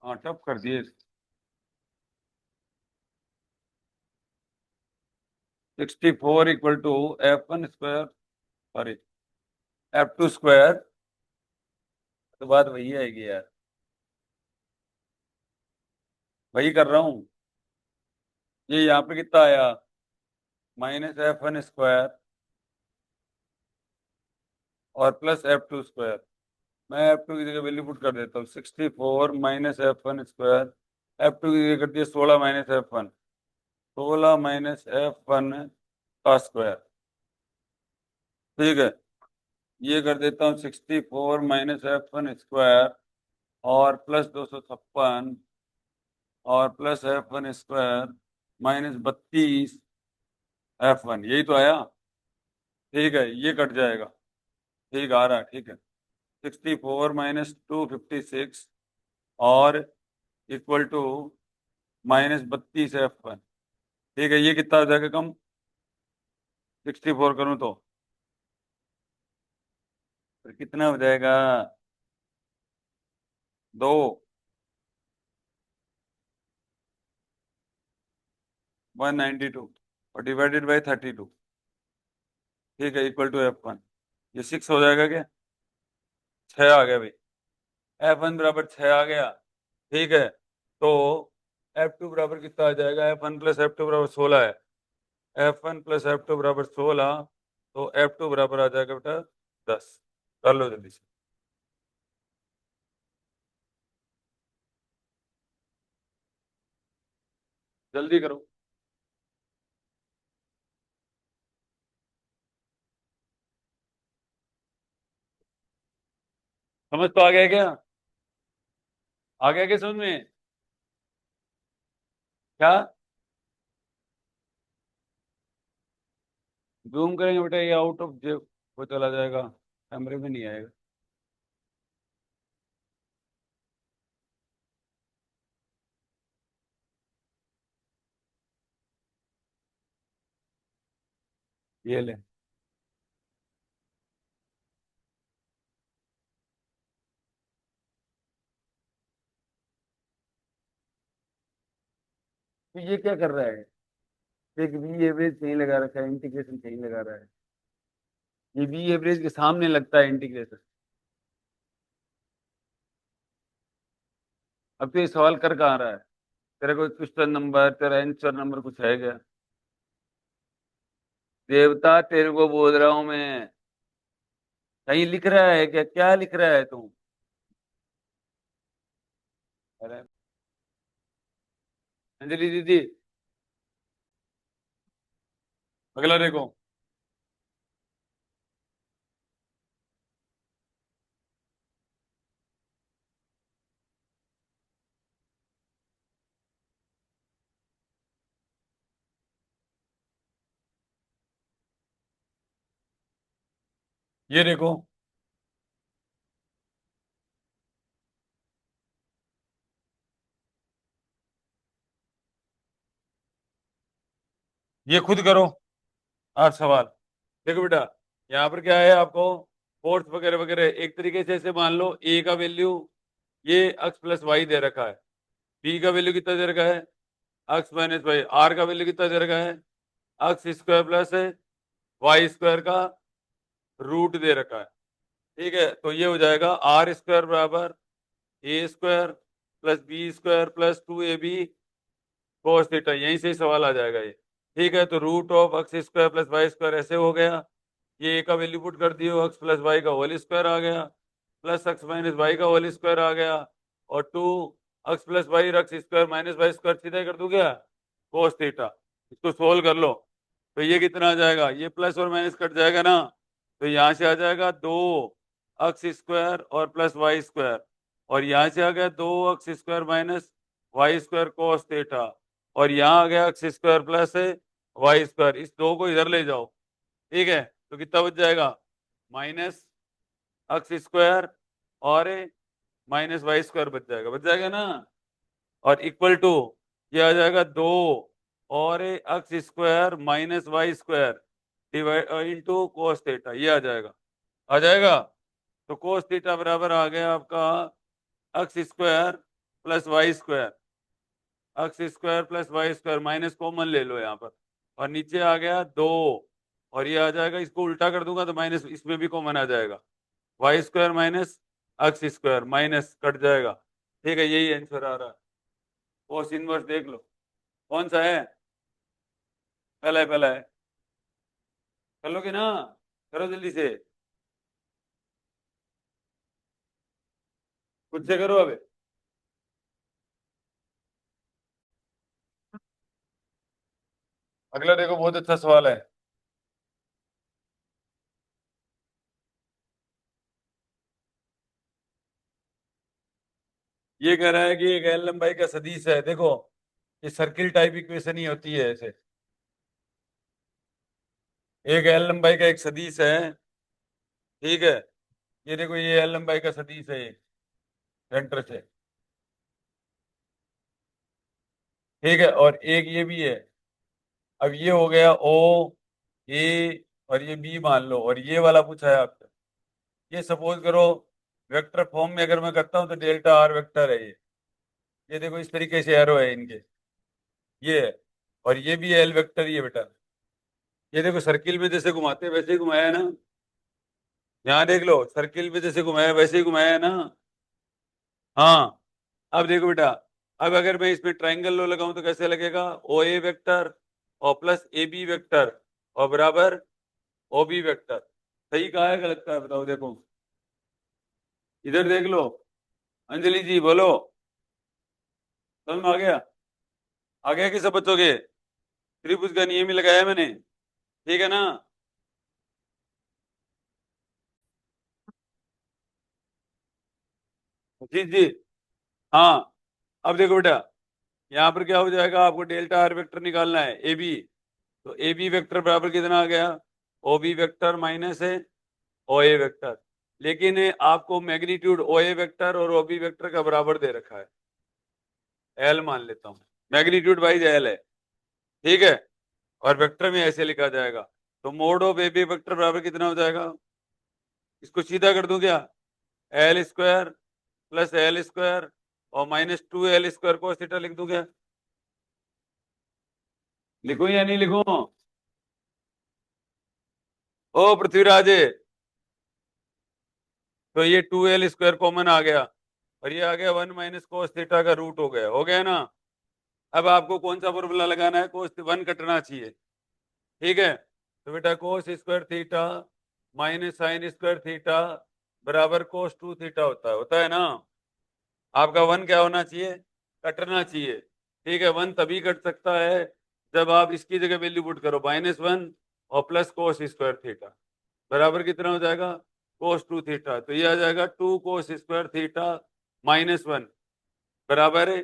हाँ टफ कर दिए। 64 equal to F1 square, sorry F2 square, तो बात वही आएगी यार, वही कर रहा हूँ। ये यहाँ पे कितना आया, -F1 स्क्वायर और प्लस F2 स्क्वायर, मैं एफ टू की जगह वैल्यू पुट कर देता हूँ 64 minus F one square. F two की जगह कर दिया 16 minus F one, 16 minus F one का स्क्वायर। ठीक है, ये कर देता हूँ 64 माइनस एफ वन स्क्वायर और प्लस 256 और plus F one square minus 32 F one, यही तो आया। ठीक है, ये कट जाएगा। ठीक आ रहा है, ठीक है। 64 माइनस 256 और equal to minus 32 F one. ठीक है, ये कितना हो जाएगा कम? 64 करूं तो फिर कितना हो जाएगा? 2, 192 और डिवाइडेड बाई 32। ठीक है, इक्वल टू एफ वन। ये 6 हो जाएगा क्या? 6 आ गया भाई। एफ वन बराबर 6 आ गया। ठीक है, तो एफ टू बराबर कितना आ जाएगा? F one plus F two बराबर 16 है। F one plus F two बराबर 16, तो एफ टू बराबर आ जाएगा बेटा 10। कर लो जल्दी से, जल्दी करो। समझ तो आ गया क्या? आ गया क्या समझ में? क्या जूम करेंगे बेटा? ये आउट ऑफ वो चला जाएगा, कैमरे में नहीं आएगा। ये ले। तो ये क्या कर रहा है? एक वी एवरेज कहीं लगा रखा है, इंटीग्रेशन कहीं लगा रहा है। ये वी एवरेज के सामने लगता है इंटीग्रेशन। अब तो ये सवाल कर कहाँ रहा है? तेरा कोई क्वेश्चन नंबर, तेरा आंसर नंबर कुछ है क्या? देवता तेरे को बोल रहा हूं मैं। कहीं लिख रहा है क्या? क्या लिख रहा है तू? अरे अंजलि दीदी, अगला देखो। ये देखो, ये खुद करो आप सवाल। देखो बेटा, यहाँ पर क्या है आपको, फोर्स वगैरह वगैरह एक तरीके से ऐसे मान लो। ए का वैल्यू ये एक्स प्लस वाई दे रखा है। बी का वैल्यू कितना दे रखा है? X minus Y. आर का वैल्यू कितना दे रखा है? X square plus Y square का रूट दे रखा है। ठीक है, तो ये हो जाएगा आर स्क्वायर बराबर A square plus B square plus 2ab cos theta. यहीं से ही सवाल आ जाएगा ये। ठीक है, तो root of X square plus Y square ऐसे हो गया। ये ए का वैल्यू पुट कर दियो, एक्स प्लस वाई का होल स्क्वायर आ गया, प्लस एक्स माइनस वाई का होल स्क्वायर आ गया, और 2 X plus Y X square minus Y square सीधा ही कर दूं क्या? Cos theta. इसको सोल्व कर लो, तो ये कितना आ जाएगा? ये प्लस और माइनस कट जाएगा ना, तो यहाँ से आ जाएगा 2 एक्स स्क्वायर और प्लस वाई स्क्वायर, और यहाँ से आ गया 2 X square minus Y square cos theta, और यहाँ आ गया X square plus Y square. इस दो को इधर ले जाओ। ठीक है, तो कितना बच जाएगा? माइनस एक्स स्क्वायर और माइनस वाई स्क्वायर बच जाएगा ना, और इक्वल टू ये आ जाएगा 2 और X square minus Y square divide into cos theta. ये आ जाएगा, आ जाएगा। तो कोस थीटा बराबर आ गया आपका X square plus Y square, X square plus Y square minus common ले लो यहाँ पर, और नीचे आ गया 2, और ये आ जाएगा, इसको उल्टा कर दूंगा तो माइनस इसमें भी कॉमन आ जाएगा, Y square minus X square minus cut जाएगा। ठीक है, यही आंसर आ रहा है। कोस इनवर्स देख लो कौन सा है। पहला है, पहला है। कर लोगे ना? करो जल्दी से। खुद से करो अब। अगला देखो, बहुत अच्छा सवाल है। ये कह रहा है कि एक एल लंबाई का सदिश है। देखो, ये सर्किल टाइप इक्वेशन ही होती है ऐसे। एक एल लंबाई का एक सदिश है, ठीक है। ये देखो, ये एल लंबाई का सदिश है, एक सेंटर से, ठीक है। और एक ये भी है। अब ये हो गया ओ, ए, और ये बी मान लो, और ये वाला पूछा है आपसे। ये सपोज करो वेक्टर फॉर्म में अगर मैं करता हूँ तो डेल्टा आर वेक्टर है ये देखो इस तरीके से एरो है इनके, ये है। और ये भी एल वेक्टर ही है बेटा। ये देखो सर्किल में जैसे घुमाते हैं वैसे ही घुमाया है ना। यहाँ देख लो, सर्किल में जैसे घुमाया वैसे ही घुमाया है ना। हाँ। अब देखो बेटा, अब अगर मैं इसमें ट्राइंगल लो लगाऊं तो कैसे लगेगा? ओ ए वेक्टर और प्लस ए बी वेक्टर और बराबर ओ बी वेक्टर। सही कहा है गलत कहा है बताओ? देखो इधर देख लो। अंजलि जी बोलो, समझ में आ गया कि सब बच्चों के? त्रिभुज का नियम ही लगाया मैंने, ठीक है ना? जी जी। हाँ। अब देखो बेटा, यहाँ पर क्या हो जाएगा, आपको डेल्टा आर वेक्टर निकालना है ए बी। तो ए बी वेक्टर बराबर कितना आ गया? ओ बी वेक्टर माइनस है ओ ए वेक्टर। लेकिन आपको मैग्नीट्यूड ओ ए वेक्टर और ओ बी वेक्टर का बराबर दे रखा है, एल मान लेता हूँ। मैग्नीट्यूड वाइज एल है, ठीक है। और वेक्टर में ऐसे लिखा जाएगा। तो mod of A B vector बराबर कितना हो जाएगा? इसको सीधा कर दूं क्या? L square plus L square और minus two L square cos theta लिख दूं क्या? लिखूं या नहीं लिखूं? ओ पृथ्वीराज, तो ये टू एल स्क्वायर कॉमन आ गया, और ये आ गया वन माइनस कोस थीटा का रूट हो गया ना। अब आपको कौन सा फॉर्मूला लगाना है? कोस वन कटना चाहिए, ठीक है। तो बेटा कोस square theta minus sine square theta बराबर कोस टू थीटा होता है ना। आपका वन क्या होना चाहिए? कटना चाहिए, ठीक है। वन तभी कट सकता है जब आप इसकी जगह वैल्यू पुट करो, माइनस वन और प्लस कोस स्क्वायर थीटा बराबर कितना हो जाएगा? Cos two theta. तो ये आ जाएगा two cos square theta minus one बराबर है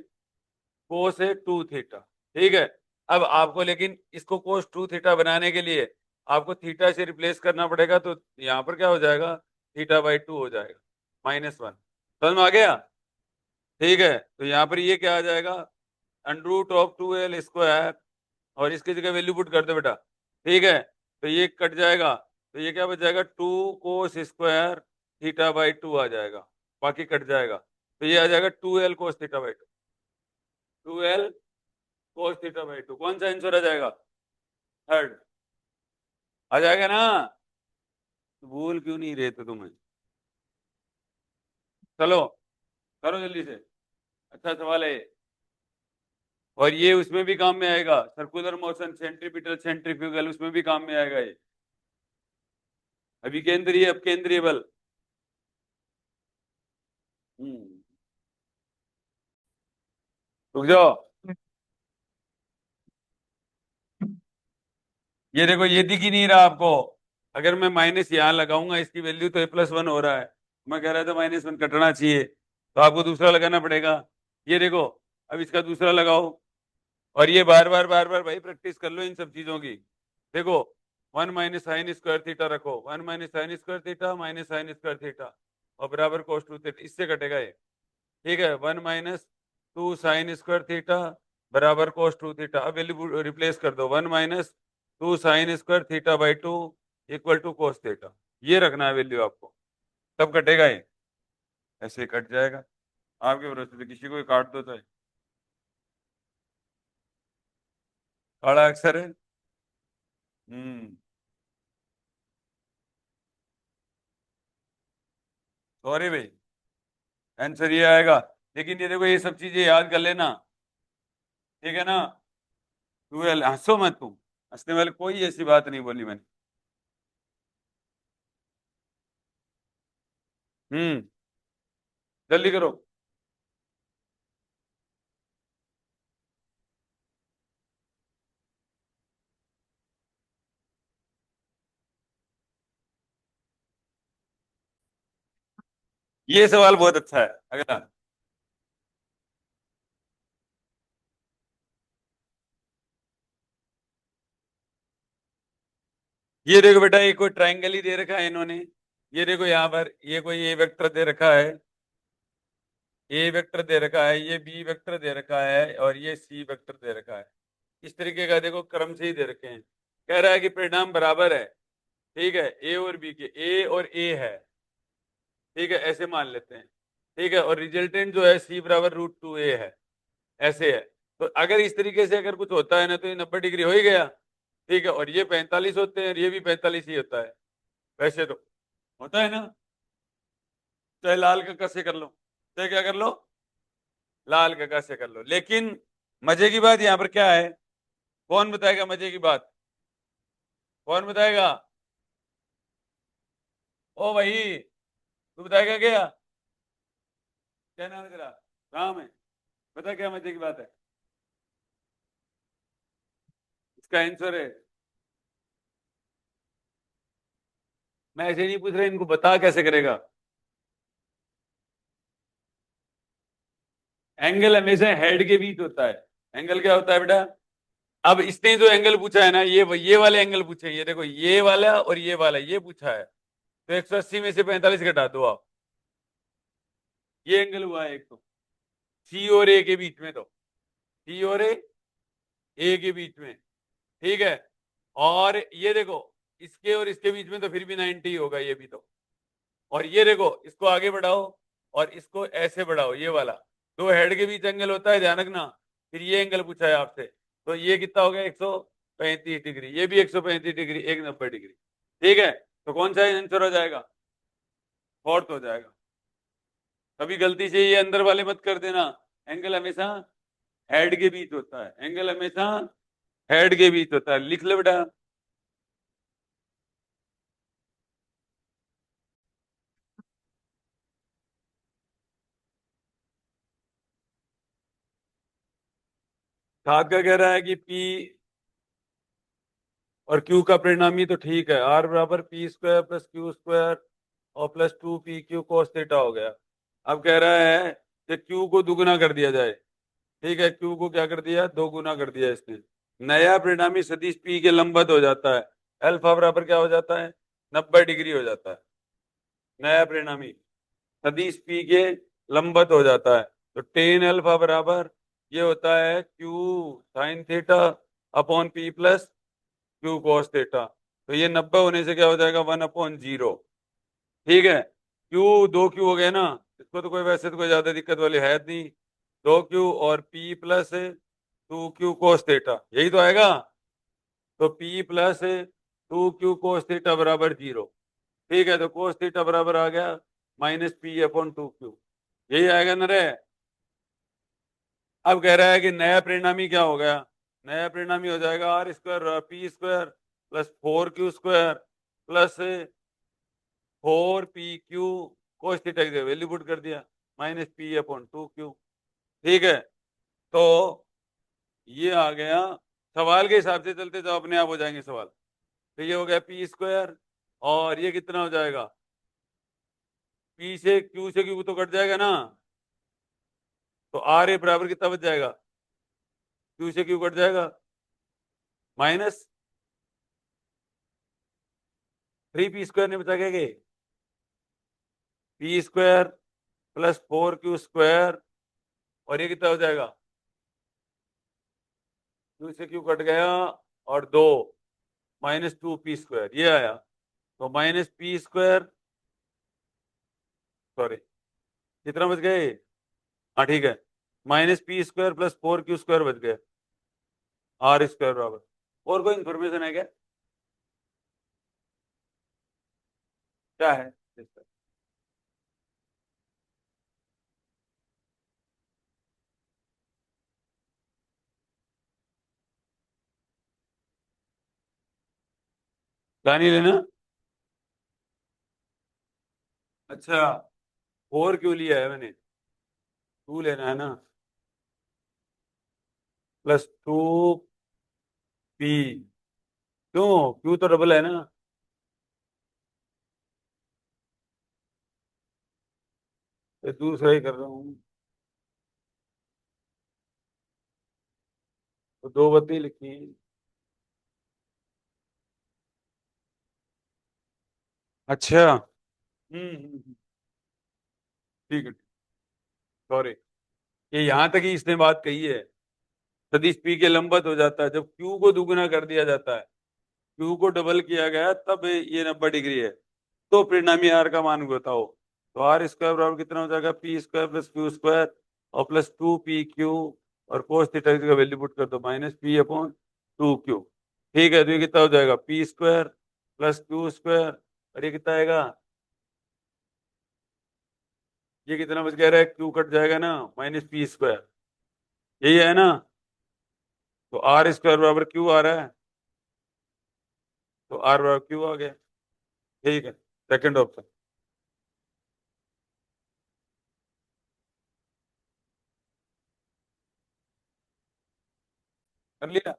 कोस है टू थीटा, ठीक है। अब आपको लेकिन इसको कोस टू थीटा बनाने के लिए आपको थीटा से रिप्लेस करना पड़ेगा, तो यहाँ पर क्या हो जाएगा? थीटा बाई टू हो जाएगा माइनस वन। समझ में आ गया? ठीक है। तो यहाँ पर ये क्या आ जाएगा? Under root of two L square, और इसकी जगह वैल्यू पुट कर दो बेटा, ठीक है। तो ये कट जाएगा, तो ये क्या बच जाएगा? Two cos square theta by two आ जाएगा, बाकी कट जाएगा। तो ये आ जाएगा two L cos theta by two, two L cos theta by two. कौन सा आंसर आ जाएगा? थर्ड आ जाएगा ना? तो भूल क्यों नहीं रहे थे तुम्हें? चलो करो जल्दी से, अच्छा सवाल है ये। और ये उसमें भी काम में आएगा, सर्कुलर मोशन, सेंट्रीपिटल, सेंट्रीफ्यूगल, उसमें भी काम में आएगा ये। अभी केंद्रीय, अब केंद्रीय बल। हम्म, रुक जाओ। ये देखो, ये दिख ही नहीं रहा आपको। अगर मैं माइनस यहाँ लगाऊंगा इसकी वैल्यू तो ए प्लस वन हो रहा है, मैं कह रहा था माइनस वन कटना चाहिए, तो आपको दूसरा लगाना पड़ेगा। ये देखो, अब इसका दूसरा लगाओ। और ये बार बार भाई प्रैक्टिस कर लो इन सब चीजों की। देखो, one minus sine square theta रखो, one minus sine square theta minus sine square theta और बराबर कोस टू थीटा, इससे कटेगा ये, ठीक है। One minus two sine square theta बराबर कोस टू थीटा। अब वैल्यू रिप्लेस कर दो, one minus two sine square theta by two equal to cos theta. ये रखना है वैल्यू आपको, तब कटेगा ये, ऐसे ही कट जाएगा। आपके भरोसे पे, किसी को भी काट दो तो काला अक्षर है। हम्म। सॉरी भाई, आंसर ये आएगा। लेकिन ये देखो, ये सब चीजें याद कर लेना, ठीक है ना? ट्वेल्व, हंसो मत तुम, हंसने वाले कोई ऐसी बात नहीं बोली मैंने। हम्म। जल्दी करो। ये सवाल बहुत अच्छा है। अगला। ये देखो बेटा, ये कोई ट्रायंगल ही दे रखा है इन्होंने। ये देखो यहाँ पर ये कोई ए वेक्टर दे रखा है, ए वेक्टर दे रखा है, ये बी वेक्टर दे रखा है, और ये सी वेक्टर दे रखा है। इस तरीके का देखो क्रम से ही दे रखे हैं। कह रहा है कि परिणाम बराबर है। ठीक है, ए और बी के, ए और ए है। ठीक है, ऐसे मान लेते हैं। ठीक है, और रिजल्टेंट जो है सी बराबर रूट टू ए है। ऐसे है। तो अगर इस तरीके से अगर कुछ होता है ना, तो ये 90 डिग्री हो ही गया। ठीक है, और ये 45 होते हैं, और ये भी 45 ही होता है। वैसे तो होता है ना। चाहे लाल का कैसे कर लो, चाहे क्या कर लो, लाल का कैसे कर लो। लेकिन मजे की बात यहाँ पर क्या है? कौन बताएगा मजे की बात? कौन बताएगा? ओ भाई, तू बताएगा क्या? क्या नाम है तेरा? राम है। बता क्या मजे की बात है। इसका आंसर है, मैं ऐसे नहीं पूछ रहा, इनको बता कैसे करेगा। एंगल हमेशा हेड के बीच होता है। एंगल क्या होता है बेटा? अब इसने जो एंगल पूछा है ना, ये वाले एंगल पूछे हैं। ये देखो, ये वाला और ये वाला, ये पूछा है। तो 180 में से 45 घटा दो आप। ये एंगल हुआ है एक तो, सी और ए के बीच में। तो सी और ए के बीच में। ठीक है। और ये देखो, इसके और इसके बीच में तो फिर भी 90 होगा ये भी तो। और ये देखो, इसको आगे बढ़ाओ और इसको ऐसे बढ़ाओ, ये वाला। दो हेड के बीच एंगल होता है, ध्यान रखना। फिर ये एंगल पूछा है आपसे, तो ये कितना हो गया? 135 डिग्री। ये भी 135 डिग्री, एक 90 डिग्री। ठीक है, तो कौन सा आंसर हो जाएगा? फोर्थ हो जाएगा। कभी गलती से ये अंदर वाले मत कर देना। एंगल हमेशा हेड के बीच होता है। एंगल हमेशा हेड के बीच होता है। लिख लो बेटा। सात का कह रहा है कि पी और क्यू का परिणामी तो ठीक है, आर बराबर P square plus Q square और plus 2 P Q cos theta हो गया। अब कह रहा है कि क्यू को दुगुना कर दिया जाए। ठीक है, क्यू को क्या कर दिया? दो गुना कर दिया इसने। नया परिणामी सदिश पी के लंबवत हो जाता है। अल्फा बराबर क्या हो जाता है? 90 डिग्री हो जाता है। नया परिणामी सदिश पी के लंबवत हो जाता है। तो टेन अल्फा बराबर ये होता है Q sine theta upon P plus Q cos theta. तो ये 90 होने से क्या हो जाएगा? 1/0। ठीक है, क्यू दो क्यू हो गए ना। इसको तो कोई वैसे तो कोई ज्यादा दिक्कत वाली है नहीं। दो क्यू और P plus 2 Q cos theta, यही तो आएगा। तो P plus 2 Q cos theta बराबर 0। ठीक है, तो कोस थीटा बराबर आ गया -p/2 क्यू। यही आएगा ना रे। अब कह रहा है कि नया परिणामी क्या हो गया? नया परिणामी हो जाएगा R square P square plus 4 Q square plus 4 P Q cos theta की वैल्यू पुट कर दिया -p/2 क्यू। ठीक है, तो ये आ गया। सवाल के हिसाब से चलते तो अपने आप हो जाएंगे सवाल। तो ये हो गया पी स्क्वायर, और ये कितना हो जाएगा? पी से क्यू तो कट जाएगा ना। तो आर ए बराबर कितना बच जाएगा? क्यू से क्यू कट जाएगा, माइनस 3 पी स्क्वायर ने बचा के P square plus 4 Q square, और ये कितना हो जाएगा? क्यू से क्यू कट गया, और दो -2 पी स्क्वायर ये आया। तो -पी स्क्वायर, सॉरी, कितना बच गए? हाँ ठीक है, -P square plus 4 Q square बच गया, आर स्क्वायर बराबर। और कोई इन्फॉर्मेशन है क्या? क्या है इसका? क्या नहीं लेना? अच्छा, 4 क्यों लिया है मैंने? 2 लेना है ना, +2p। क्यों? क्यू तो डबल है ना। ये दूसरा ही कर रहा हूँ। तो 2 बत्ती लिखी। अच्छा। ठीक है। सॉरी, ये यहाँ तक ही इसने बात कही है। सदिश पी के लंबवत हो जाता है जब क्यू को दुगुना कर दिया जाता है, क्यू को डबल किया गया तब ये 90 डिग्री है। तो परिणामी आर का मान बताओ। तो आर स्क्वायर बराबर कितना हो जाएगा? P square plus Q square और +2 p q, और कोस थीटा का वैल्यू पुट कर दो -p/2q। ठीक है, तो ये कितना हो जाएगा? P square plus Q square, और ये कितना आएगा? ये कितना बच गया? क्यू कट जाएगा ना, -p स्क्वायर, यही है ना। तो आर स्क्वायर बराबर क्यू आ रहा है, तो आर बराबर क्यू आ गया। ठीक है, सेकंड ऑप्शन। कर लिया।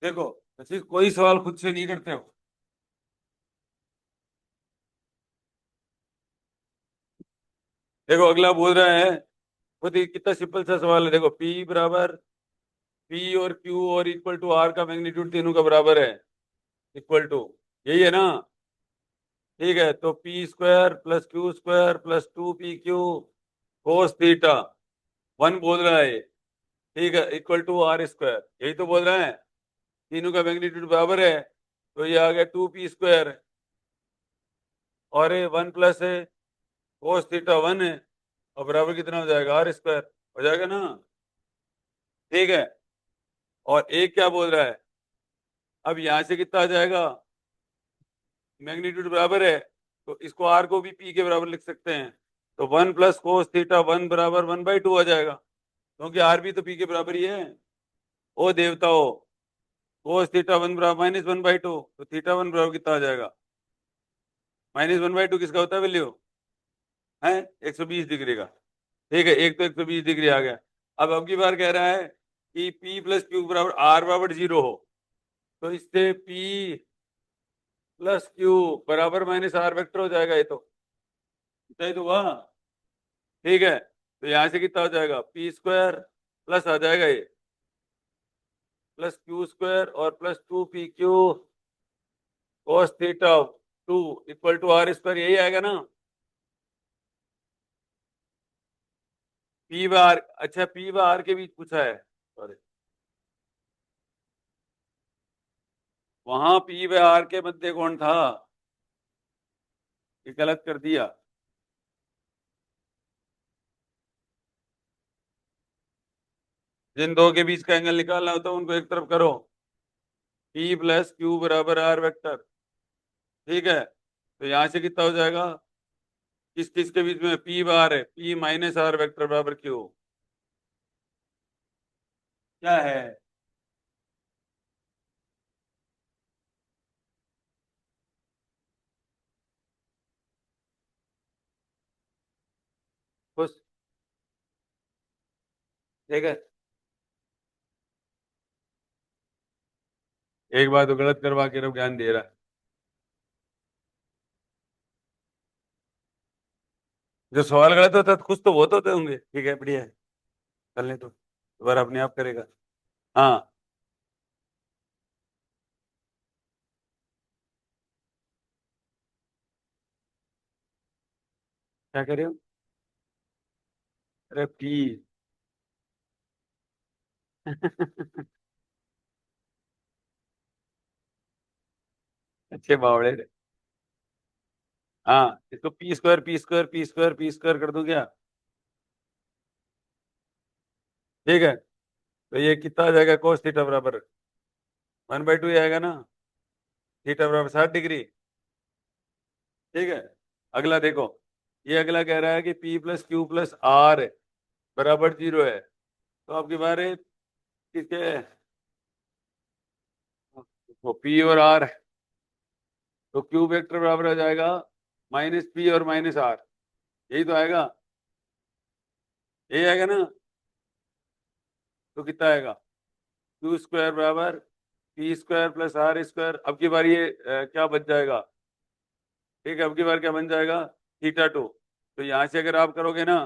देखो, ऐसे कोई सवाल खुद से नहीं करते हो। देखो अगला बोल रहा है, खुद ही कितना सिंपल सा सवाल है। देखो, पी बराबर, पी और क्यू और इक्वल टू आर का मैग्नीट्यूड तीनों का बराबर है, इक्वल टू, यही है ना। ठीक है, तो P square plus Q square +2 p q cos theta 1 बोल रहा है। ठीक है, इक्वल टू आर स्क्वायर, यही तो बोल रहा है। तीनों का मैग्नीट्यूड बराबर है, तो ये आ गया 2p स्क्वायर, और ये 1 प्लस है कोस थीटा 1 है, और बराबर कितना हो जाएगा? आर स्क्वायर हो जाएगा ना। ठीक है, और एक क्या बोल रहा है? अब यहां से कितना आ जाएगा? मैग्नीट्यूड बराबर है, तो इसको आर को भी पी के बराबर लिख सकते हैं। तो 1 प्लस कोस थीटा 1 बराबर 1/2 आ जाएगा, क्योंकि आर भी तो पी के बराबर ही है। ओ देवताओं, कोस थीटा 1 बराबर -1/2, तो थीटा 1 बराबर कितना आ जाएगा? -1/2 किसका होता है वैल्यू? है 120 डिग्री का। ठीक है, एक तो 120 डिग्री आ गया। अब की बार कह रहा है कि P प्लस क्यू बराबर आर बराबर 0 हो, तो इससे P प्लस क्यू बराबर -r वेक्टर हो जाएगा। ये तो सही तो हुआ। ठीक है, तो यहां से कितना हो जाएगा? पी स्क्वायर प्लस आ जाएगा ये प्लस क्यू स्क्वायर और +2 p q cos theta 2 equal to R square, यही आएगा ना। पी बार, अच्छा पी बार के बीच पूछा है, सॉरी, वहां पी बार के मध्य कौन था? ये गलत कर दिया। जिन दो के बीच का एंगल निकालना होता है उनको एक तरफ करो। P प्लस क्यू बराबर आर वेक्टर। ठीक है, तो यहां से कितना हो जाएगा? किस किस के बीच में? P बार है, P -r वेक्टर बराबर क्यू। क्या है? खुश। ठीक है, एक बार तो गलत करवा के रब ज्ञान दे रहा है। जो सवाल गलत होता है तो खुश तो बहुत होते होंगे। ठीक है, बढ़िया है, चलने तो दोबारा अपने आप करेगा। हाँ, क्या कर रहे हो? अरे पी। अच्छे बावड़े रे। हाँ, इसको पी स्क्वायर कर दो क्या? ठीक है, तो ये कितना आ जाएगा? कोस थीटा बराबर 1/2 ही आएगा ना। थीटा बराबर 60 डिग्री। ठीक है, अगला देखो, ये अगला कह रहा है कि P plus Q plus R बराबर 0 है। तो आपकी बारे किसके? वो P और R, तो क्यू वेक्टर बराबर आ जाएगा -p और -r। यही तो आएगा, यही आएगा ना। तो कितना आएगा, क्यू स्क्वायर बराबर P square plus R square. अब की बार ये क्या बच जाएगा, ठीक है, अब की बार क्या बन जाएगा, थीटा टू। तो यहां से अगर आप करोगे ना,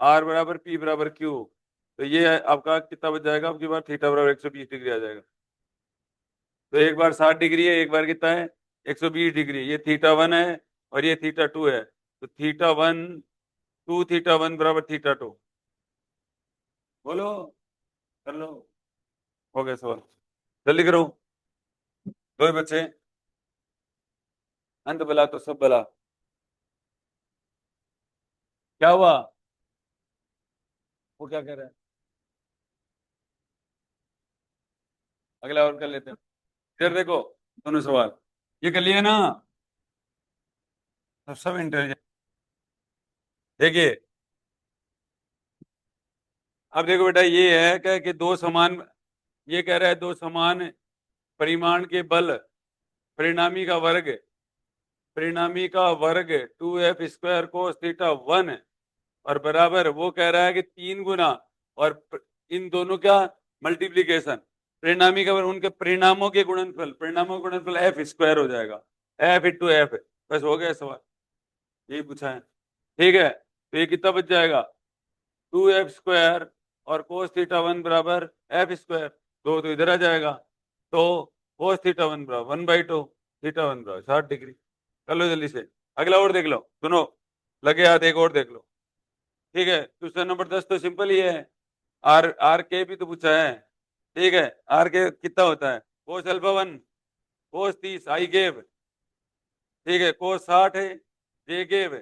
आर बराबर पी बराबर क्यू, तो ये आपका कितना बच जाएगा, अब की बार थीटा बराबर 120 डिग्री आ जाएगा। तो एक बार 60 डिग्री है, एक बार कितना है, 120 डिग्री। ये थीटा वन है और ये थीटा टू है, तो theta one, two theta one बराबर थीटा टू। बोलो, कर लो, हो गया सवाल, जल्दी करो। दो ही बच्चे, अंत बला तो सब बला। क्या हुआ, वो क्या कह रहा है, अगला और कर लेते हैं। फिर देखो, दोनों सवाल ये कर लिए ना, सब इंटेलिजेंट। देखिए, अब देखो बेटा, ये है कि दो समान, ये कह रहा है दो समान परिमाण के बल, परिणामी का वर्ग, परिणामी का वर्ग 2f² कोस थीटा वन, और बराबर वो कह रहा है कि 3 गुना, और इन दोनों का मल्टीप्लीकेशन, परिणामी का वर्ग, उनके परिणामों के गुणनफल, परिणामों का गुणनफल f² हो जाएगा, f इंटू एफ। बस हो गया सवाल, यही पूछा है। ठीक है, तो ये कितना बच जाएगा, 2f² और कोस थीटा वन बराबर f², दो तो इधर आ जाएगा। तो कोस थीटा वन बराबर 1/2, थीटा वन बराबर 60 डिग्री। कर लो जल्दी से, अगला और देख लो, सुनो, लगे हाथ, एक और देख लो। ठीक है, क्वेश्चन नंबर 10 तो सिंपल ही है, आर आर के भी तो पूछा है। ठीक है, आर के कितना होता है, cos alpha one, cos 30 I gave, ठीक है, कोस 60 है जे गेव,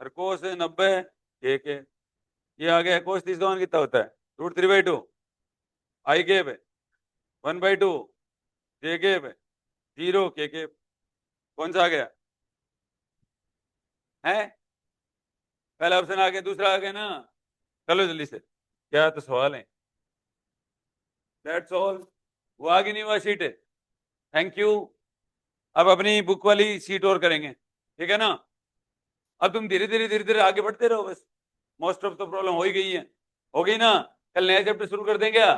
और कोस 90 है के के। ये आ गया, कोस 30 का मान कितना होता है, √3/2 आई गेव, 1/2 जे गेव, 0 के गेव। कौन सा आ गया है, पहला ऑप्शन आ गया, दूसरा आ गया ना। चलो जल्दी से, क्या तो सवाल है, दैट्स ऑल। वो आगे नहीं हुआ शीट, थैंक यू। अब अपनी बुक वाली शीट और करेंगे, ठीक है ना। अब तुम धीरे धीरे धीरे धीरे आगे बढ़ते रहो बस, मोस्ट ऑफ द प्रॉब्लम हो ही गई है, हो गई ना। कल नया चैप्टर शुरू कर दें क्या,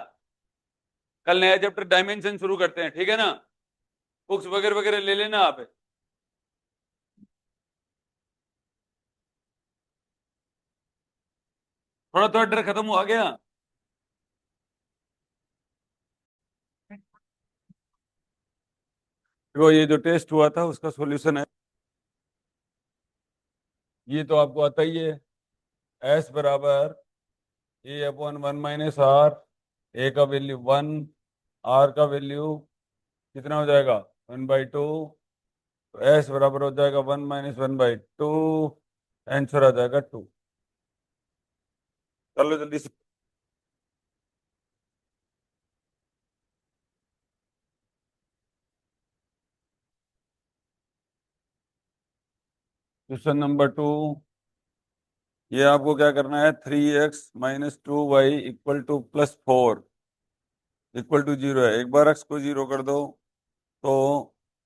कल नया चैप्टर डायमेंशन शुरू करते हैं, ठीक है ना। बुक्स वगैरह वगैरह ले लेना आप। थोड़ा थोड़ा डर खत्म हुआ गया। देखो, ये जो टेस्ट हुआ था उसका सॉल्यूशन है, ये तो आपको आता ही है, एस बराबर a/1 - r, ए का वैल्यू 1, आर का वैल्यू कितना हो जाएगा, 1/2, तो एस बराबर हो जाएगा 1 - 1/2, आंसर आ जाएगा 2। चलो जल्दी से, क्वेश्चन नंबर 2, ये आपको क्या करना है, 3x - 2y = +4 = 0 है। एक बार x को 0 कर दो, तो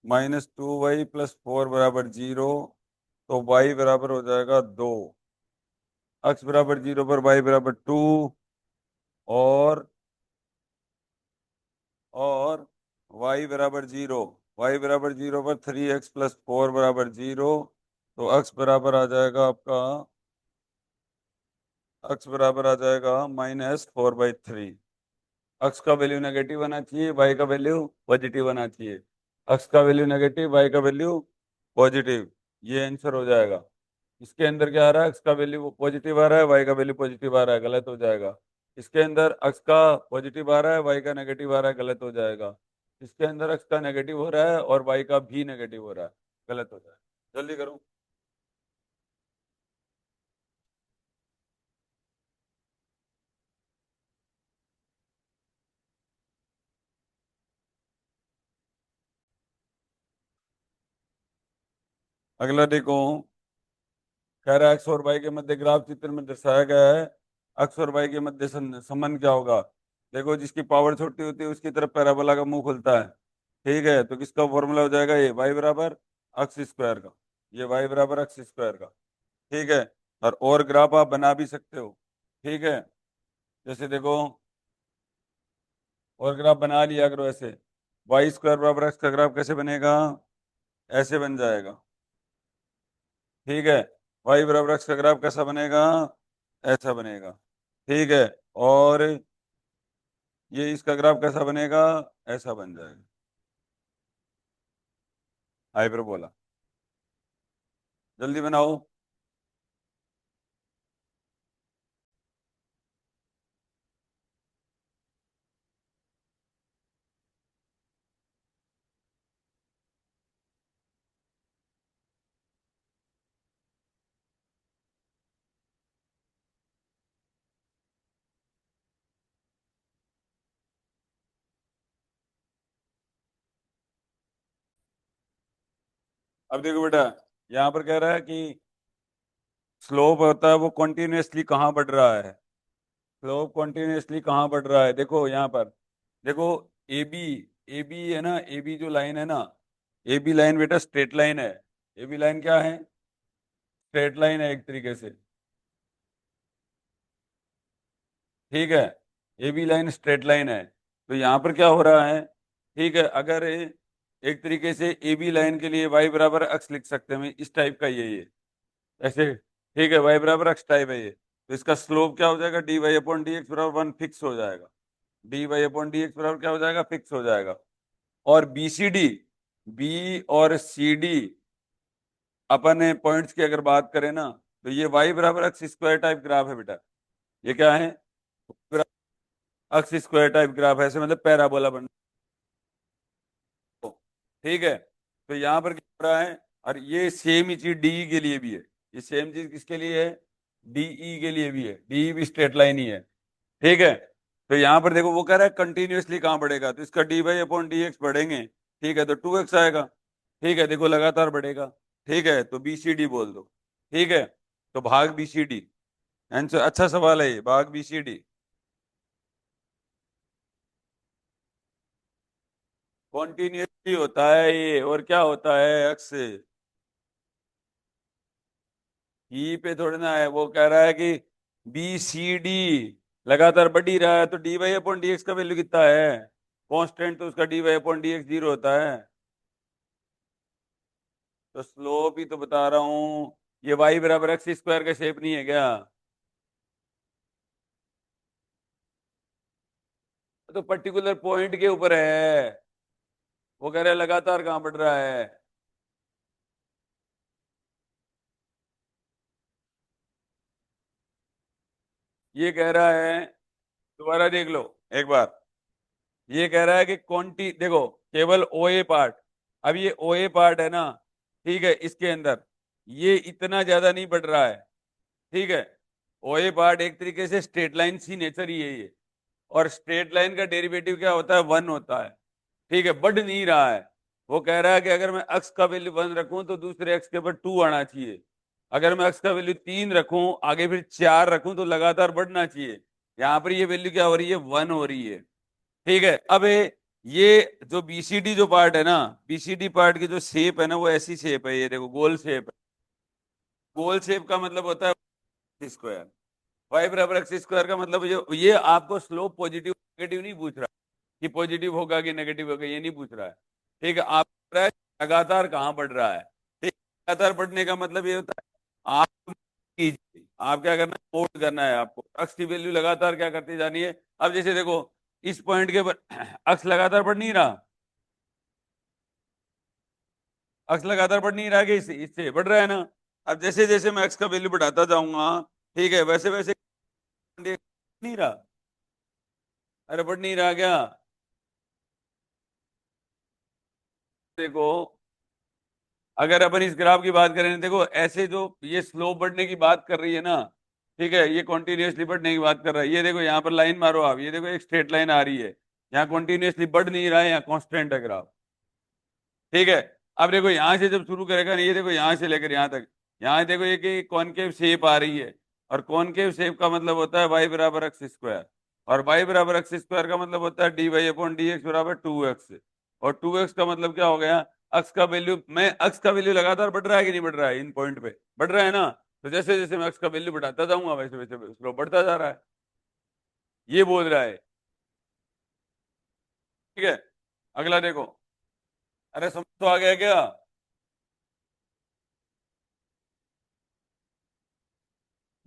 -2y + 4 बराबर 0, तो y बराबर हो जाएगा 2, x बराबर 0 पर y बराबर 2, और और y बराबर 0, y बराबर 0 पर 3x + 4 बराबर 0, तो x बराबर आ जाएगा आपका, x बराबर आ जाएगा -4/3। x का वैल्यू नेगेटिव आना चाहिए, y का वैल्यू पॉजिटिव आना चाहिए, x का वैल्यू नेगेटिव, y का वैल्यू पॉजिटिव, ये आंसर हो जाएगा। इसके अंदर क्या आ रहा है, x का वैल्यू पॉजिटिव आ रहा है, y का वैल्यू पॉजिटिव आ रहा है, गलत हो जाएगा। इसके अंदर x का पॉजिटिव आ रहा है, y का नेगेटिव आ रहा है, गलत हो जाएगा। इसके अंदर x का नेगेटिव हो रहा है और y का भी नेगेटिव हो रहा है, गलत हो जाएगा। जल्दी करो। अगला देखो, कह रहा है एक्स और वाई के मध्य ग्राफ चित्र में दर्शाया गया है, एक्स और वाई के मध्य संबंध क्या होगा। देखो, जिसकी पावर छोटी होती है उसकी तरफ पैराबोला का मुंह खुलता है, ठीक है, तो किसका फॉर्मूला हो जाएगा, ये वाई बराबर एक्स स्क्वायर का, ये वाई बराबर एक्स स्क्वायर का, ठीक है। और ग्राफ आप बना भी सकते हो, ठीक है। जैसे देखो, और ग्राफ बना लिया करो ऐसे, वाई स्क्वायर बराबर एक्स का ग्राफ कैसे बनेगा, ऐसे बन जाएगा, ठीक है। वाई बराबर एक्स का ग्राफ कैसा बनेगा, ऐसा बनेगा, ठीक है। और ये इसका ग्राफ कैसा बनेगा, ऐसा बन जाएगा, हाइपरबोला। जल्दी बनाओ। अब देखो बेटा, यहाँ पर कह रहा है कि स्लोप होता है वो कॉन्टिन्यूसली कहाँ बढ़ रहा है, स्लोप कॉन्टिन्यूसली कहाँ बढ़ रहा है, देखो यहाँ पर, देखो ए बी, ए बी है ना, ए बी जो लाइन है ना, ए बी लाइन बेटा स्ट्रेट लाइन है। ए बी लाइन क्या है, स्ट्रेट लाइन है एक तरीके से, ठीक है। A B line straight line है, तो यहाँ पर क्या हो रहा है, ठीक है। अगर एक तरीके से ए बी लाइन के लिए y बराबर x लिख सकते हैं, इस टाइप का ये ऐसे, ठीक है। y बराबर x टाइप है ये, तो इसका स्लोप क्या हो जाएगा, D Y upon D X बराबर 1 फिक्स हो जाएगा, D Y upon D X बराबर क्या हो जाएगा, फिक्स हो जाएगा। और बी सी डी, बी और सी डी अपन पॉइंट्स की अगर बात करें ना, तो ये y बराबर एक्स स्क्वायर टाइप ग्राफ है बेटा, ये क्या है, एक्स स्क्वायर टाइप ग्राफ है, ऐसे मतलब पैराबोला बन, ठीक है। तो यहाँ पर क्या हो रहा है, और ये सेम ही चीज डीई के लिए भी है, ये सेम चीज किसके लिए है, डीई के लिए भी है, डीई भी स्ट्रेट लाइन ही है, ठीक है। तो यहाँ पर देखो वो कह रहा है कंटिन्यूअसली कहाँ बढ़ेगा, तो इसका D Y upon D X बढ़ेंगे, ठीक है, तो 2x आएगा, ठीक है। देखो लगातार बढ़ेगा, ठीक है, तो बी सी डी बोल दो, ठीक है। तो भाग बी सी डी आंसर, अच्छा सवाल है ये, भाग बी सी डी। कॉन्टिन्यूसली होता है ये, और क्या होता है, एक्स ई पे थोड़ी ना है, वो कह रहा है कि बी सी डी लगातार बढ़ ही रहा है, तो D Y upon D X का वैल्यू कितना है, कांस्टेंट, तो उसका D Y upon D X 0 होता है। तो स्लोप ही तो बता रहा हूँ, ये वाई बराबर एक्स स्क्वायर का शेप नहीं है क्या, तो पर्टिकुलर पॉइंट के ऊपर है, वो कह रहा है लगातार कहाँ बढ़ रहा है। ये कह रहा है, दोबारा देख लो एक बार, ये कह रहा है कि क्वांटी, देखो केवल ओ ए पार्ट, अब ये ओ ए पार्ट है ना, ठीक है, इसके अंदर ये इतना ज्यादा नहीं बढ़ रहा है, ठीक है। ओ ए पार्ट एक तरीके से स्ट्रेट लाइन सी नेचर ही है ये, और स्ट्रेट लाइन का डेरिवेटिव क्या होता है, 1 होता है, ठीक है, बढ़ नहीं रहा है। वो कह रहा है कि अगर मैं x का वैल्यू 1 रखूं तो दूसरे x के ऊपर 2 आना चाहिए, अगर मैं x का वैल्यू 3 रखूं आगे फिर 4 रखूं तो लगातार बढ़ना चाहिए। यहाँ पर ये वैल्यू क्या हो रही है, 1 हो रही है, ठीक है। अब ये जो बीसीडी जो पार्ट है ना, बीसीडी पार्ट की जो शेप है ना, वो ऐसी शेप है, ये देखो गोल शेप है, गोल शेप का मतलब होता है स्क्वायर, वाई बराबर एक्स स्क्वायर का मतलब ये आपको स्लोप पॉजिटिव नेगेटिव नहीं पूछ रहा कि पॉजिटिव होगा कि नेगेटिव होगा, ये नहीं पूछ रहा है, ठीक है। आप पूछ रहा है लगातार कहाँ बढ़ रहा है, ठीक है? लगातार बढ़ने का मतलब ये होता है, आप कीजिए, आप क्या करना है, मोड करना है आपको, अक्स की वैल्यू लगातार क्या करती जानी है। अब जैसे देखो इस पॉइंट के ऊपर अक्स लगातार बढ़ नहीं रहा, अक्स लगातार बढ़ नहीं रहा कि इससे बढ़ रहा है ना। अब जैसे जैसे मैं एक्स का वैल्यू बढ़ाता जाऊंगा, ठीक है, वैसे वैसे नहीं रहा, अरे बढ़ नहीं रहा क्या, देखो अगर अपन इस ग्राफ की बात करें, देखो ऐसे जो ये स्लो बढ़ने की बात कर रही है ना, ठीक है, ये कॉन्टिन्यूसली बढ़ने की बात कर रहा है, ये देखो यहाँ पर लाइन मारो आप, ये देखो एक स्ट्रेट लाइन आ रही है, यहाँ कॉन्टिन्यूसली बढ़ नहीं रहा है, यहाँ कांस्टेंट है ग्राफ, ठीक है। अब देखो यहाँ से जब शुरू करेगा ना, ये देखो यहाँ से लेकर यहाँ तक, यहाँ देखो ये कि कॉनकेव शेप आ रही है, और कॉनकेव शेप का मतलब होता है वाई बराबर एक्स स्क्वायर, और वाई बराबर एक्स स्क्वायर का मतलब होता है D Y upon D X बराबर 2x, और 2x का मतलब क्या हो गया, अक्स का वैल्यू, मैं अक्स का वैल्यू लगातार बढ़ रहा है कि नहीं बढ़ रहा है, इन पॉइंट पे बढ़ रहा है ना, तो जैसे जैसे मैं एक्स का वैल्यू बढ़ाता जाऊंगा वैसे वैसे स्लोप बढ़ता जा रहा है, ये बोल रहा है। ठीक है, अगला देखो। अरे समझ तो आ गया क्या?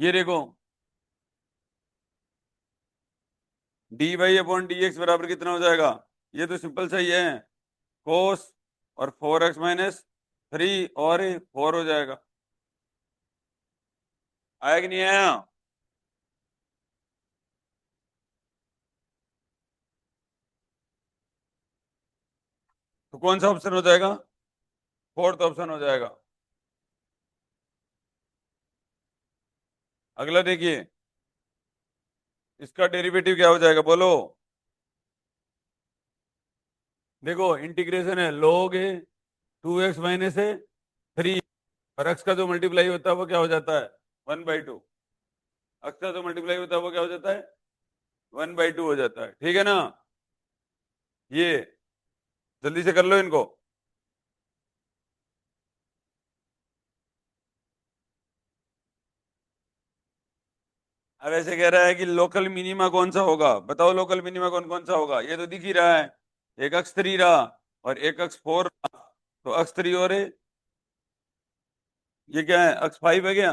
ये देखो, D Y upon D X बराबर कितना हो जाएगा? ये तो सिंपल सा ही है, कोस और 4x-3 और 4 हो जाएगा। आया कि नहीं आया? तो कौन सा ऑप्शन हो जाएगा? फोर्थ ऑप्शन हो जाएगा। अगला देखिए, इसका डेरिवेटिव क्या हो जाएगा बोलो? देखो इंटीग्रेशन है log ए 2x-3, और x का जो मल्टीप्लाई होता है वो क्या हो जाता है? 1/2। x का जो मल्टीप्लाई होता है वो क्या हो जाता है? 1/2 हो जाता है। ठीक है ना? ये जल्दी से कर लो इनको। अब ऐसे कह रहा है कि लोकल मिनिमा कौन सा होगा, बताओ लोकल मिनिमा कौन कौन सा होगा? ये तो दिख ही रहा है, एक x3 रहा और एक x4 रहा, तो x3 और ये क्या है, x5 है क्या?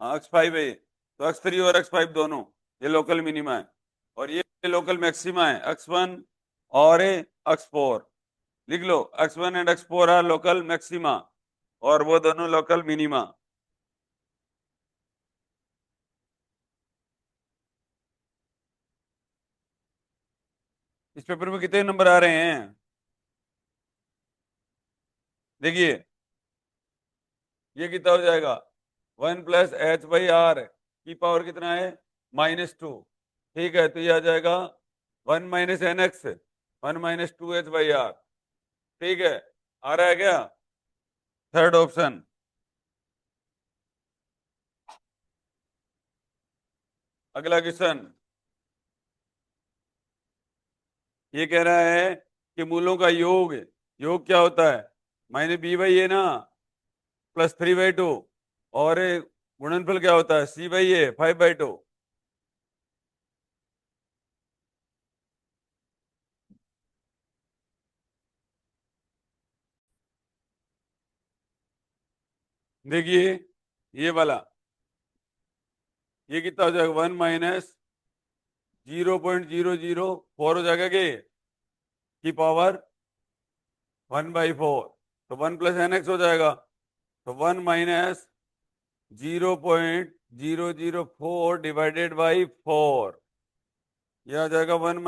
हाँ x5 है ये। तो x3 और x5 दोनों ये लोकल मिनिमा है, और ये लोकल मैक्सिमा है x1 और x4। लिख लो, x1 and x4 are local maxima और वो दोनों लोकल मिनिमा। इस पेपर में कितने नंबर आ रहे हैं? देखिए, ये कितना हो जाएगा? 1+h/r की पावर कितना है? -2। ठीक है, तो ये आ जाएगा 1 - nx 1 - 2h/r। ठीक है, आ रहा है क्या? Third option. अगला क्वेश्चन, ये कह रहा है कि मूलों का योग, योग क्या होता है? -b/a ना, +3/2, और गुणनफल क्या होता है? c/a 5/2। देखिए, ये वाला, ये कितना हो जाएगा? 1 - 0.004 हो जाएगा की पावर 1/4। तो 1 + nx हो जाएगा, तो 1 - 0.004 डिवाइडेड बाई 4, यह आ जाएगा 1 -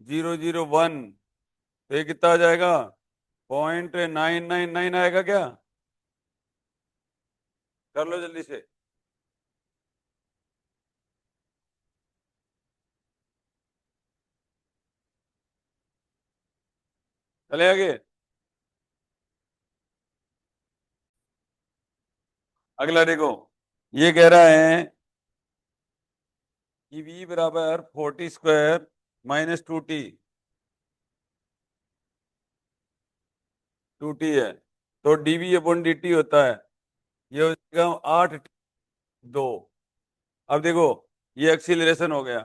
0.001। तो ये कितना आ जाएगा? 0.999 आएगा क्या? कर लो जल्दी से। चले आगे। अगला देखो, ये कह रहा है कि v बराबर 40² - 2t, 2t है, तो dv/dt होता है, ये हो जाएगा 8t/2। अब देखो, ये एक्सीलरेशन हो गया,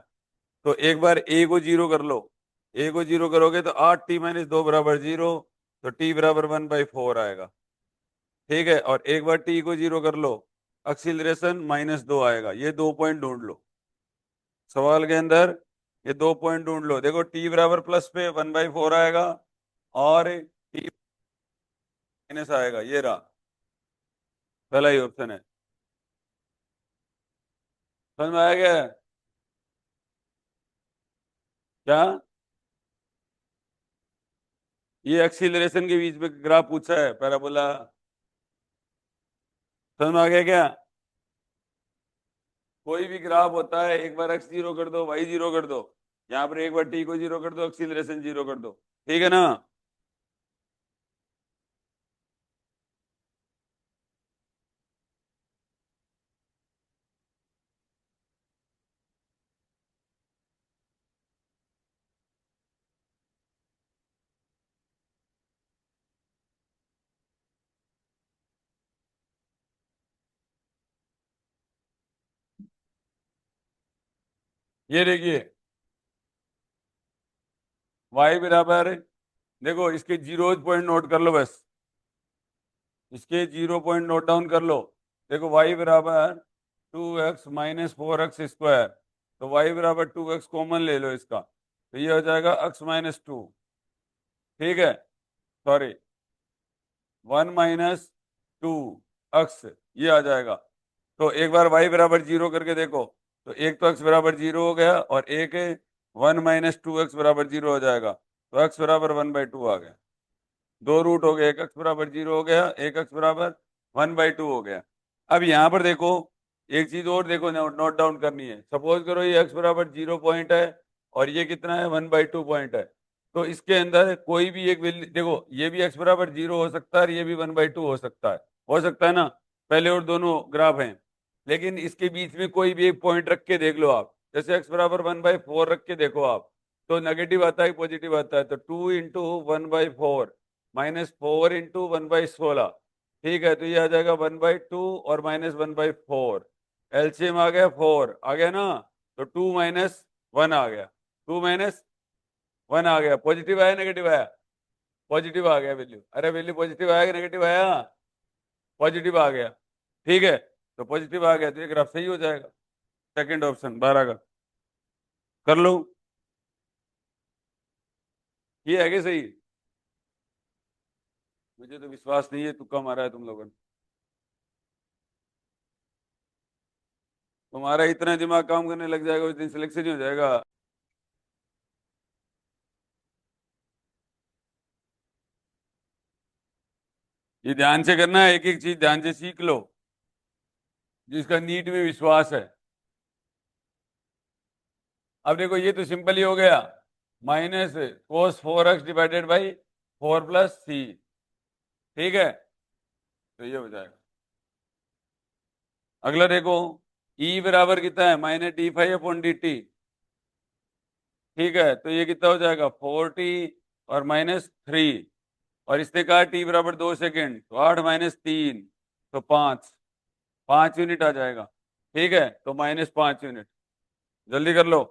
तो एक बार a को जीरो कर लो, a को जीरो करोगे तो 8t - 2 बराबर 0, तो t बराबर 1/4 आएगा। ठीक है, और एक बार t को जीरो कर लो, एक्सीलरेशन -2 आएगा। ये 2 पॉइंट ढूंढ लो सवाल के अंदर, ये 2 पॉइंट ढूंढ लो। देखो, t बराबर प्लस पे 1/4 आएगा, और t माइनस आएगा, ये रहा, पहला ही ऑप्शन है। समझ में आया क्या? क्या? ये एक्सीलरेशन के बीच में ग्राफ पूछा है, पैराबोला। समझ में आ गया क्या? कोई भी ग्राफ होता है, एक बार x जीरो कर दो, y जीरो कर दो, यहाँ पर एक बार t को जीरो कर दो, एक्सीलरेशन जीरो कर दो। ठीक है ना? ये देखिए y बराबर, देखो इसके जीरो पॉइंट नोट कर लो बस, इसके 0 पॉइंट नोट डाउन कर लो। देखो y बराबर 2x माइनस 4x², तो y बराबर 2x कॉमन ले लो इसका, तो ये हो जाएगा x माइनस 2। ठीक है, सॉरी 1 - 2 x, ये आ जाएगा। तो एक बार y बराबर 0 करके देखो, तो एक तो x बराबर 0 हो गया और एक 1 - 2 x बराबर 0 हो जाएगा, तो x बराबर 1/2 आ गया। दो रूट हो गए, एक x बराबर 0 हो गया, एक x बराबर 1/2 हो गया। अब यहाँ पर देखो एक चीज और देखो, नोट डाउन करनी है। सपोज करो ये x बराबर 0 पॉइंट है और ये कितना है 1/2 पॉइंट है, तो इसके अंदर कोई भी एक वैल्यू देखो, ये भी x बराबर 0 हो सकता है और ये भी 1/2 हो सकता है ना, पहले और दोनों ग्राफ हैं। लेकिन इसके बीच में कोई भी एक पॉइंट रख के देख लो आप, जैसे x बराबर 1/4 रख के देखो आप, तो नेगेटिव आता है पॉजिटिव आता है, तो 2 × 1/4 -4 × 1/16, ठीक है, तो ये आ जाएगा 1/2 और -1/4, एलसीएम आ गया 4 आ गया ना, तो 2 - 1 आ गया, 2 - 1 आ गया। पॉजिटिव आया नेगेटिव आया? पॉजिटिव आ गया वैल्यू। अरे वैल्यू पॉजिटिव आया कि नेगेटिव आया? पॉजिटिव आ गया। ठीक है, तो पॉजिटिव आ गया तो ये ग्राफ सही हो जाएगा। सेकंड ऑप्शन 12 का कर लो। ये है कि सही? मुझे तो विश्वास नहीं है, तुक्का मारा है तुम लोगों ने। तुम्हारा इतना दिमाग काम करने लग जाएगा उस दिन सिलेक्शन ही हो जाएगा। ये ध्यान से करना है, एक एक चीज ध्यान से सीख लो, जिसका नीट में विश्वास है। अब देखो ये तो सिंपल ही हो गया, -cos 4x divided by 4 + c, ठीक है, तो ये हो जाएगा। अगला देखो, E बराबर कितना है -d5/dt, ठीक है, तो ये कितना हो जाएगा 4t और -3, और इसने कहा t बराबर 2 सेकेंड, तो 8 - 3 तो 5 यूनिट आ जाएगा। ठीक है, तो -5 यूनिट, जल्दी कर लो।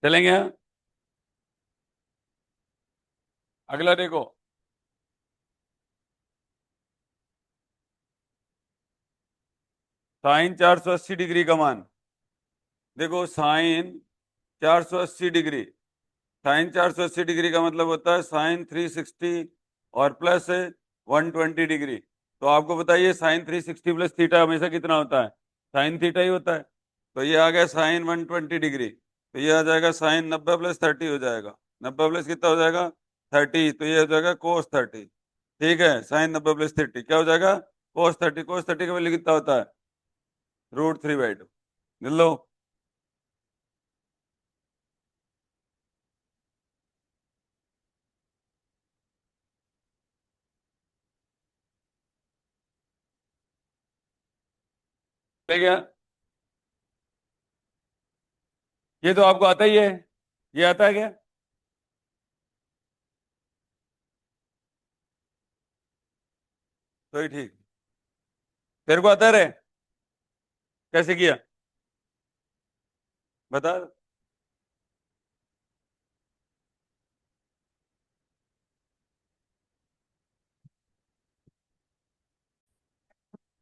चलेंगे? अगला देखो, sin 480 डिग्री का मान। देखो sin 480 डिग्री, sin 480 डिग्री का मतलब होता है sin 360 और +120 डिग्री। तो आपको बताइए sin 360 + थीटा हमेशा कितना होता है? sin थीटा ही होता है। तो ये आ गया sin 120 डिग्री, तो ये आ जाएगा sin 90 + 30 हो जाएगा। 90 प्लस कितना हो जाएगा? 30, तो ये हो जाएगा cos 30। ठीक है, sin 90 + 30 क्या हो जाएगा? cos 30। cos 30 का वैल्यू कितना होता है? √3/2। मिल लो। ले गया? ये तो आपको आता ही है, ये आता है क्या? तो ही ठीक। तेरे को आता है? कैसे किया बता।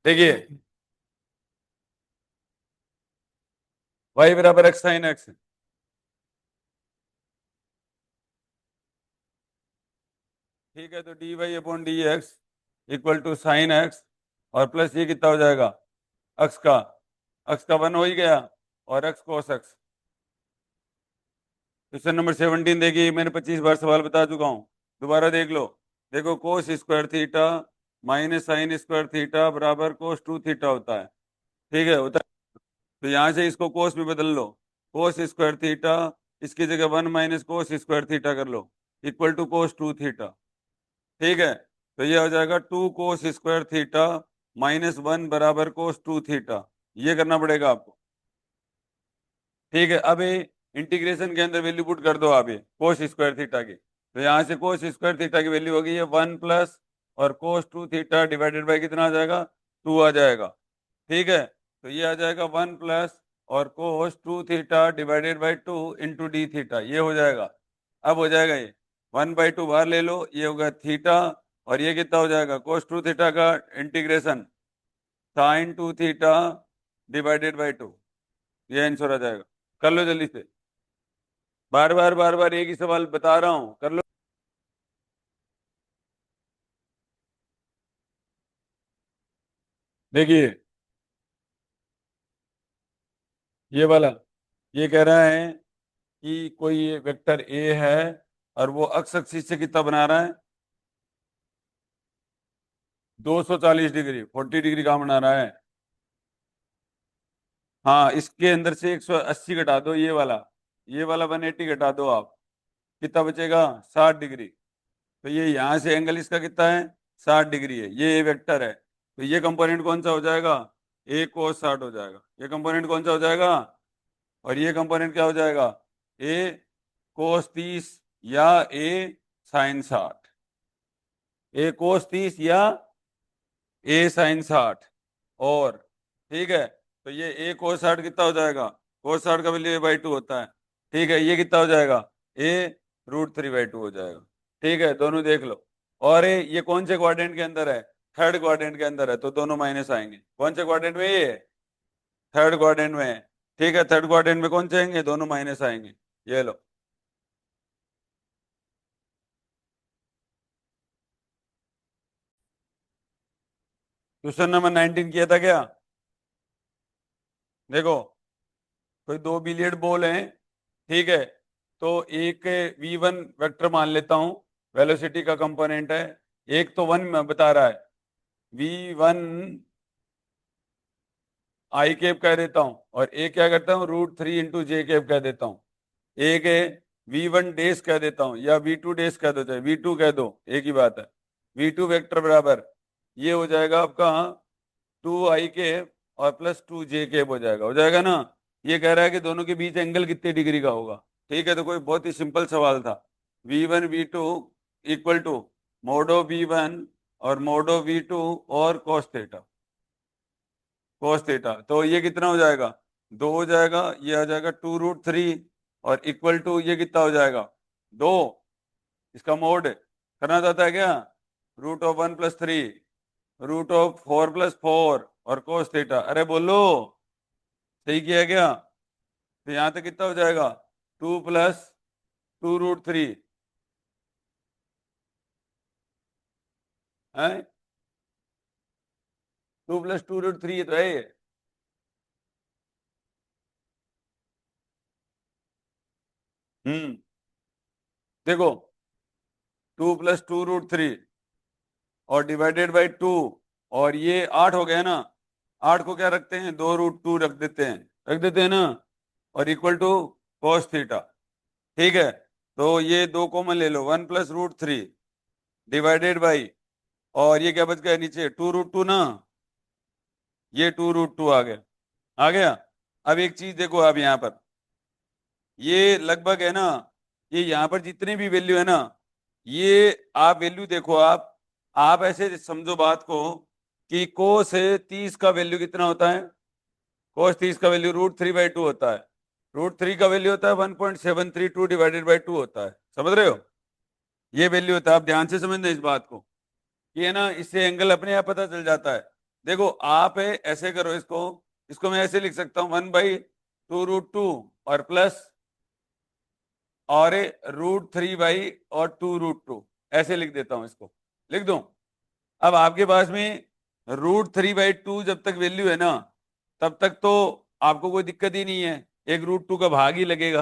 देखिए y बराबर x sin x, ठीक है, तो dy/dx equal to sine X, और प्लस ये कितना हो जाएगा अक्स का, अक्स का 1 हो ही गया, और x cos x। Question number 17 देखिए, मैंने 25 बार सवाल बता चुका हूँ, दोबारा देख लो। देखो कोस square theta minus sine square theta बराबर cos 2 थीटा होता है, ठीक है, होता है। तो यहाँ से इसको कोस में बदल लो, कोस स्क्वायर थीटा, इसकी जगह 1 - कोस स्क्वायर थीटा कर लो, इक्वल टू cos 2 थीटा, ठीक है। तो ये हो जाएगा 2 cos² थीटा -1 बराबर cos 2 थीटा। ये करना पड़ेगा आपको। ठीक है, अब ये इंटीग्रेशन के अंदर वैल्यू पुट कर दो आप, ये cos² थीटा की। तो यहाँ से cos² थीटा की वैल्यू होगी ये 1 प्लस और cos 2 थीटा डिवाइडेड बाई कितना आ जाएगा, 2 आ जाएगा। ठीक है, तो ये आ जाएगा 1 प्लस और cos 2 theta divided by 2 into D theta, ये हो जाएगा। अब हो जाएगा ये 1/2 बाहर ले लो, ये होगा थीटा, और ये कितना हो जाएगा cos 2 थीटा का integration sin 2 theta divided by 2, ये आंसर आ जाएगा। कर लो जल्दी से, बार बार एक ही सवाल बता रहा हूं, कर लो। देखिए ये वाला, ये कह रहा है कि कोई वेक्टर ए है और वो अक्स एक्सिस से कितना बना रहा है, 240 डिग्री, 40 डिग्री का बना रहा है। हाँ, इसके अंदर से 180 घटा दो, ये वाला 180 घटा दो आप, कितना बचेगा, 60 डिग्री। तो ये यहाँ से एंगल इसका कितना है, 60 डिग्री है, ये वेक्टर है। तो ये कंपोनेंट कौन सा हो जाएगा, ए cos 60 हो जाएगा। ये कंपोनेंट कौन सा हो जाएगा, और ये कंपोनेंट क्या हो जाएगा, ए cos 30 या ए sin 60, ए cos 30 या ए sin 60। और ठीक है, तो ये ए cos 60 कितना हो जाएगा, cos 60 का वैल्यू a/2 होता है। ठीक है, ये कितना हो जाएगा, ए √3/2 हो जाएगा। ठीक है, दोनों देख लो। और ये कौन से क्वाड्रेंट के अंदर है, थर्ड क्वाड्रेंट के अंदर है, तो दोनों माइनस आएंगे। कौन से क्वाड्रेंट में, ये थर्ड क्वाड्रेंट में है। ठीक है, थर्ड क्वाड्रेंट में कौन से आएंगे, दोनों माइनस आएंगे। ये लो, क्वेश्चन नंबर 19 किया था क्या, देखो कोई दो बिलियर्ड बॉल हैं, ठीक है, तो एक v1 वेक्टर मान लेता हूं, वेलोसिटी का कंपोनेंट है। एक तो 1 बता रहा है, v1 आई कैप कह देता हूं, और एक क्या करता हूं, √3 इंटू जे कैप कह देता हूं। एक है v1 डेस कह देता हूं, या v2 डेस कह दो, चाहे v2 कह दो, एक ही बात है। v2 वेक्टर बराबर ये हो जाएगा आपका 2 आई कैप और +2 जे कैप हो जाएगा ना। ये कह रहा है कि दोनों के बीच एंगल कितने डिग्री का होगा। ठीक है, तो कोई बहुत ही सिंपल सवाल था। v1 v2 equal to मोडो v1 और मोडो v2 और cos थीटा, तो ये कितना हो जाएगा, 2 हो जाएगा, ये आ जाएगा 2√3, और इक्वल टू ये कितना हो जाएगा, 2। इसका मोड करना चाहता है क्या, √1 + 3, √4 + 4 और cos थीटा। अरे बोलो, सही किया क्या, तो यहाँ तक कितना हो जाएगा, 2 + 2√3 है, 2 + 2√3 तो है ये। हम्म, देखो 2 + 2√3 और डिवाइडेड बाई 2, और ये 8 हो गया ना। 8 को क्या रखते हैं, 2√2 रख देते हैं ना, और इक्वल टू cos थीटा। ठीक है, तो ये दो कॉमन ले लो, 1 + √3 डिवाइडेड बाई, और ये क्या बच गया नीचे, 2√2 ना, ये 2√2 आ गया। अब एक चीज देखो आप यहाँ पर, ये लगभग है ना, ये यहाँ पर जितने भी वैल्यू है ना, ये आप वैल्यू देखो, आप ऐसे समझो बात को कि कोस 30 का वैल्यू कितना होता है, कोस 30 का वैल्यू √3/2 होता है। √3 का वैल्यू होता है 1.732 डिवाइडेड बाई 2 होता है, समझ रहे हो, ये वैल्यू होता है। आप ध्यान से समझना इस बात को, ये ना इससे एंगल अपने आप पता चल जाता है। देखो आप ऐसे करो, इसको इसको मैं ऐसे लिख सकता हूँ, 1/2√2 और प्लस, और √3 और 2√2, ऐसे लिख देता हूं, इसको लिख दूं। अब आपके पास में √3/2 जब तक वैल्यू है ना, तब तक तो आपको कोई दिक्कत ही नहीं है, एक √2 का भाग ही लगेगा।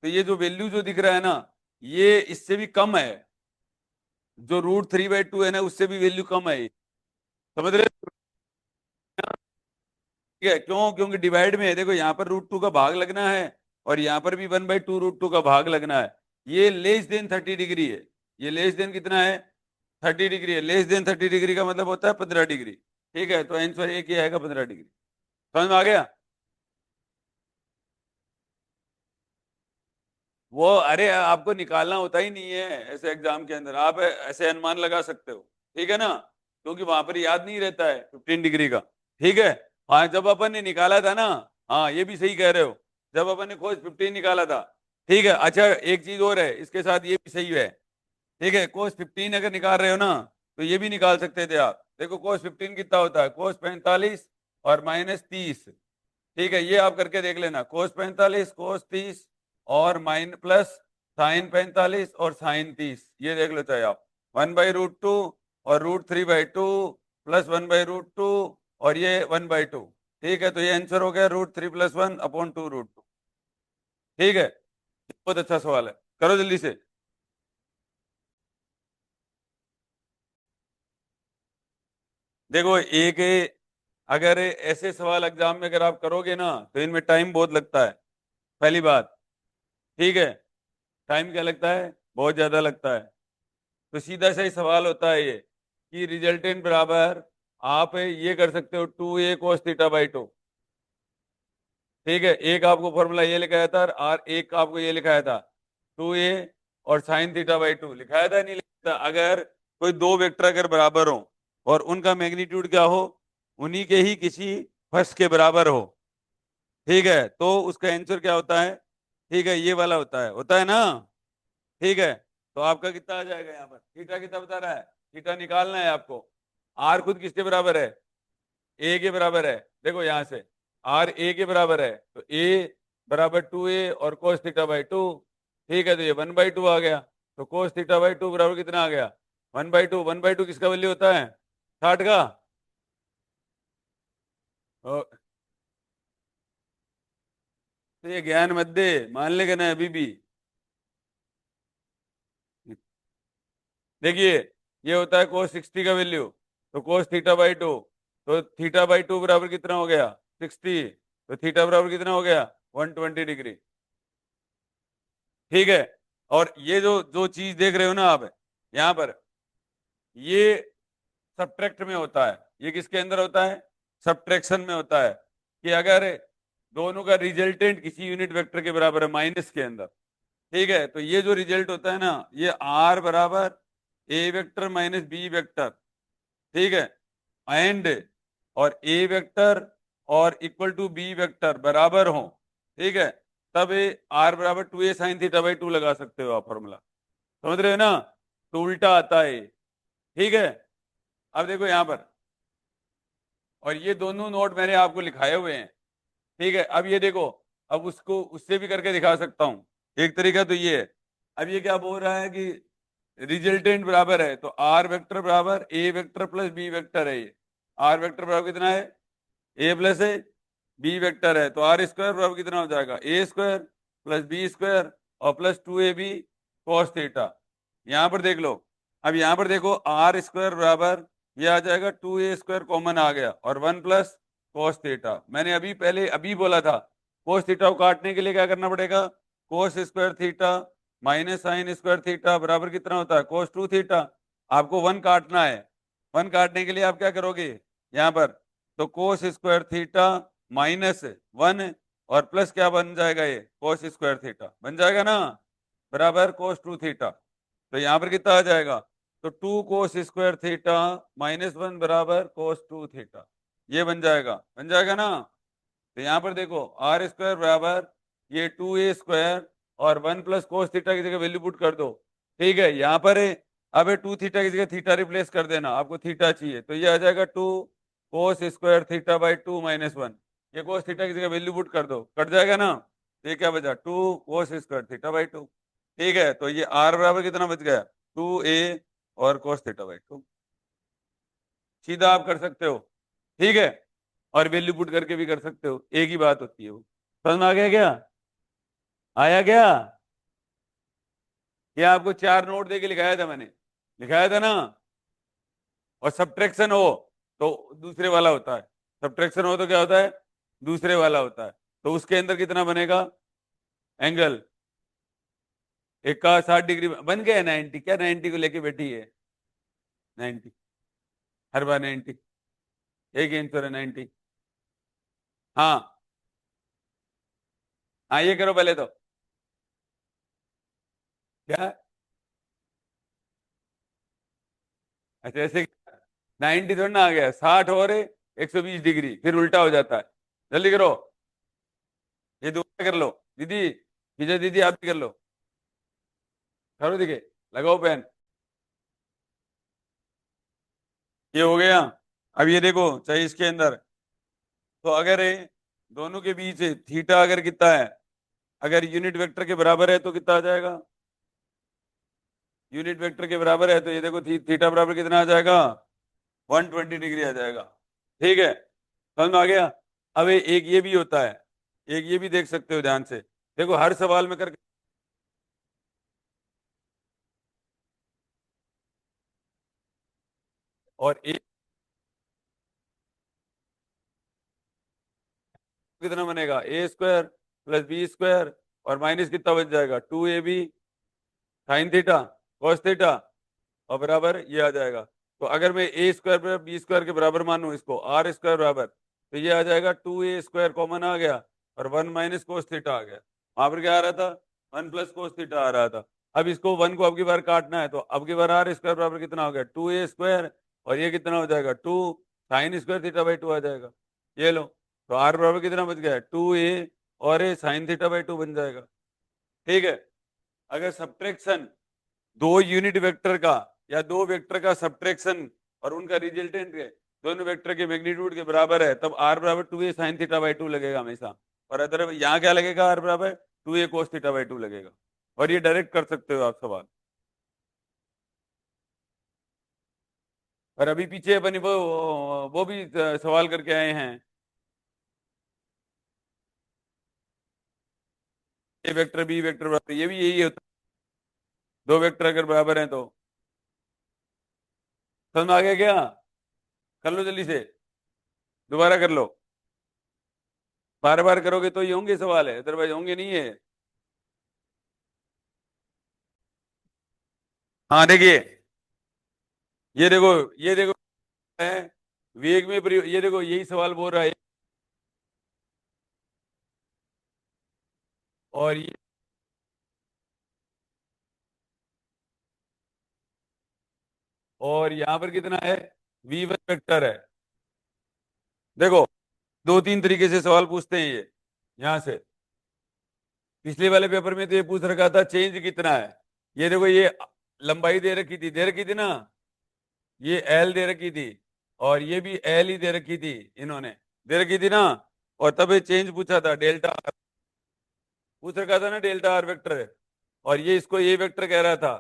तो ये जो वैल्यू जो दिख रहा है ना, ये इससे भी कम है, जो √3/2 है ना, उससे भी वैल्यू कम है, समझ रहे हो? ठीक है, क्यों, क्योंकि डिवाइड में है, देखो यहाँ पर √2 का भाग लगना है, और यहाँ पर भी 1/2 √2 का भाग लगना है। ये लेस देन 30 डिग्री है, ये लेस देन कितना है, 30 डिग्री है, लेस देन 30 डिग्री का मतलब होता है 15 डिग्री। ठीक है, तो आंसर एक ही आएगा 15 डिग्री। समझ में आ गया? वो अरे आपको निकालना होता ही नहीं है ऐसे एग्जाम के अंदर, आप ऐसे अनुमान लगा सकते हो। ठीक है ना, क्योंकि वहां पर याद नहीं रहता है 15 डिग्री का। ठीक है। हाँ, जब अपन ने निकाला था ना, हाँ ये भी सही कह रहे हो, जब अपन ने कोस 15 निकाला था। ठीक है, अच्छा एक चीज और है इसके साथ, ये भी सही है। ठीक है, कोस 15 अगर निकाल रहे हो ना, तो ये भी निकाल सकते थे आप। देखो कोस 15 कितना होता है, कोस 45 और -30। ठीक है, ये आप करके देख लेना, कोस 45 कोस 30 और माइन प्लस साइन 45 और साइन 30, ये देख लो चाहे आप। 1/√2 और √3/2 प्लस 1/√2 और ये 1/2। ठीक है, तो ये आंसर हो गया √3+1/2√2। ठीक है, बहुत अच्छा सवाल है, करो जल्दी से। देखो एक अगर ऐसे सवाल एग्जाम में अगर आप करोगे ना, तो इनमें टाइम बहुत लगता है, पहली बात। ठीक है, टाइम क्या लगता है, बहुत ज्यादा लगता है। तो सीधा सा ही सवाल होता है ये कि रिजल्टेंट बराबर, आप ये कर सकते हो 2a cos θ/2। ठीक है, एक आपको फॉर्मूला ये लिखाया था और एक आपको ये लिखाया था 2a और साइन θ/2 लिखाया था, नहीं लिखा था? अगर कोई दो वेक्टर अगर बराबर हो और उनका मैग्नीट्यूड क्या हो, उन्हीं के ही किसी फर्स्ट के बराबर हो, ठीक है, तो उसका आंसर क्या होता है? ठीक है, ये वाला होता है ना। ठीक है, तो आपका कितना आ जाएगा यहाँ पर, थीटा कितना बता रहा है, थीटा निकालना है आपको। आर खुद किसके बराबर है, ए के बराबर है। देखो यहाँ से आर ए के बराबर है, तो ए बराबर 2a और कोस θ/2। ठीक है, तो ये 1/2 आ गया, तो कोस θ/2 बराबर कितना आ गया, 1/2। 1/2 किसका वैल्यू होता है, 60 का। ओ, तो ये ज्ञान मत दे, मान लेगा ना अभी भी। देखिए, ये होता है कोस 60 का वैल्यू, तो कोस θ/2, तो θ/2 बराबर कितना हो गया, 60, तो थीटा बराबर कितना हो गया, 120 डिग्री। ठीक है, और ये जो जो चीज देख रहे हो ना आप यहाँ पर, ये सब्ट्रैक्ट में होता है। ये किसके अंदर होता है, सब्ट्रैक्शन में होता है, कि अगर दोनों का रिजल्टेंट किसी यूनिट वेक्टर के बराबर है माइनस के अंदर। ठीक है, तो ये जो रिजल्ट होता है ना, ये आर बराबर ए वेक्टर माइनस बी वेक्टर। ठीक है, एंड और ए वेक्टर और इक्वल टू बी वेक्टर बराबर हो, ठीक है, तब आर बराबर 2a sin θ/2 लगा सकते हो आप फॉर्मूला। समझ रहे हो ना, तो उल्टा आता है। ठीक है, अब देखो यहां पर, और ये दोनों नोट मैंने आपको लिखाए हुए हैं। ठीक है, अब ये देखो, अब उसको उससे भी करके दिखा सकता हूं। एक तरीका तो ये है, अब ये क्या बोल रहा है कि रिजल्टेंट बराबर है, तो आर वेक्टर बराबर ए वेक्टर प्लस बी वेक्टर है। ये आर वेक्टर बराबर कितना है, ए प्लस है, बी वेक्टर है, तो आर स्क्वायर बराबर कितना हो जाएगा, ए स्क्वायर प्लस बी स्क्वायर और प्लस 2ab cos थीटा। यहाँ पर देख लो, अब यहाँ पर देखो आर स्क्वायर बराबर ये आ जाएगा 2a स्क्वायर कॉमन आ गया और 1 प्लस cos थीटा। मैंने अभी पहले अभी बोला था, cos थीटा को काटने के लिए क्या करना पड़ेगा, cos square theta minus sine square theta बराबर कितना होता है, cos 2 थीटा। आपको 1 काटना है, 1 काटने के लिए आप क्या करोगे यहाँ पर, तो कोस स्क्वायर थीटा -1 और प्लस क्या बन जाएगा, ये कोस स्क्वायर थीटा बन जाएगा ना, बराबर कोस 2 थीटा। तो यहाँ पर कितना आ जाएगा, तो 2 कोस स्क्वायर थीटा -1 बराबर कोस 2 थीटा, ये बन जाएगा ना। तो यहाँ पर देखो आर स्क्वायर बराबर ये 2a स्क्वायर और 1 प्लस कोस थीटा की जगह वैल्यू पुट कर दो। ठीक है, यहाँ पर अब 2 थीटा की जगह थीटा रिप्लेस कर देना, आपको थीटा चाहिए, तो ये आ जाएगा 2 कोस स्क्वायर थीटा/2 -1। ये कोस थीटा की जगह वैल्यू पुट कर दो, कट जाएगा ना, तो ये क्या बचा, 2 कोस स्क्वायर थीटा/2। ठीक है, तो ये आर बराबर कितना बच गया, 2a और कोस थीटा/2। सीधा आप कर सकते हो। ठीक है, और वैल्यू पुट करके भी कर सकते हो, एक ही बात होती है वो। समझ में आ गया क्या, आया क्या? ये आपको 4 नोट देके लिखाया था मैंने, लिखाया था ना। और सब्ट्रैक्शन हो तो दूसरे वाला होता है, सब्ट्रैक्शन हो तो क्या होता है, दूसरे वाला होता है। तो उसके अंदर कितना बनेगा एंगल, एक का 60 डिग्री बन गया 90, क्या 90 को लेके बैठी है, 90, हर बार 90, एक आंसर है 90। हाँ हाँ, ये करो पहले तो। क्या? अच्छा ऐसे 90 थोड़ा ना आ गया, 60 और 120 डिग्री, फिर उल्टा हो जाता है। जल्दी करो, ये दोबारा कर लो। दीदी, विजय दीदी आप भी कर लो। करो दिखे, लगाओ पेन। ये हो गया। अब ये देखो चाहिए इसके अंदर, तो अगर ये दोनों के बीच थीटा अगर कितना है, अगर यूनिट वेक्टर के बराबर है तो कितना आ जाएगा? यूनिट वेक्टर के बराबर है तो ये देखो थीटा बराबर कितना आ जाएगा? 120 डिग्री आ जाएगा। ठीक है, समझ में आ गया? अब एक ये भी होता है, एक ये भी देख सकते हो ध्यान से। देखो हर सवाल में करके, और एक कितना बनेगा? ए स्क्वायर प्लस बी स्क्वायर, और माइनस कितना बच जाएगा? 2ab sine theta cos theta, और बराबर ये आ जाएगा। तो अगर मैं ए स्क्वायर पर बी स्क्वायर के बराबर मानूं इसको, आर स्क्वायर बराबर, तो ये आ जाएगा 2a स्क्वायर कॉमन आ गया, और 1 माइनस कोस थीटा आ गया। वहां पर क्या आ रहा था? 1 प्लस कोस थीटा आ रहा था। अब इसको 1 को अब की बार काटना है, तो अब की बार आर स्क्वायर बराबर कितना हो गया? 2a स्क्वायर, और ये कितना हो जाएगा? 2 साइन स्क्वायर थीटा बाई 2 आ जाएगा। ये लो, तो आर बराबर कितना बच गया? 2a और ए साइन थीटा बाई 2 बन जाएगा। ठीक है, अगर सब्ट्रैक्शन दो यूनिट वेक्टर का या दो वेक्टर का सब्ट्रैक्शन और उनका रिजल्टेंट है दोनों वेक्टर के मैग्नीट्यूड के बराबर है, तब आर बराबर 2a साइन थीटा बाई 2 लगेगा हमेशा। और अदर यहाँ क्या लगेगा? आर बराबर 2a कोस थीटा बाई 2 लगेगा। और ये डायरेक्ट कर सकते हो आप सवाल। और अभी पीछे अपनी वो भी सवाल करके आए हैं। ए वेक्टर बी वेक्टर बराबर, ये भी यही होता है, दो वेक्टर अगर बराबर हैं तो। समझ में आ गया क्या? कर लो जल्दी से, दोबारा कर लो। बार बार करोगे तो ये होंगे सवाल है, अदरवाइज होंगे नहीं है। हाँ देखिए, ये देखो है वेग में ये देखो यही सवाल बोल रहा है। और ये, और यहाँ पर कितना है? v1 वेक्टर है। देखो दो तीन तरीके से सवाल पूछते हैं ये यहाँ से। पिछले वाले पेपर में तो ये पूछ रखा था चेंज कितना है। ये देखो ये लंबाई दे रखी थी ना, ये एल दे रखी थी, और ये भी एल ही दे रखी थी, इन्होंने दे रखी थी ना। और तब ये चेंज पूछा था, डेल्टा पूछ रखा था ना, डेल्टा आर वेक्टर है। और ये इसको ए वेक्टर कह रहा था,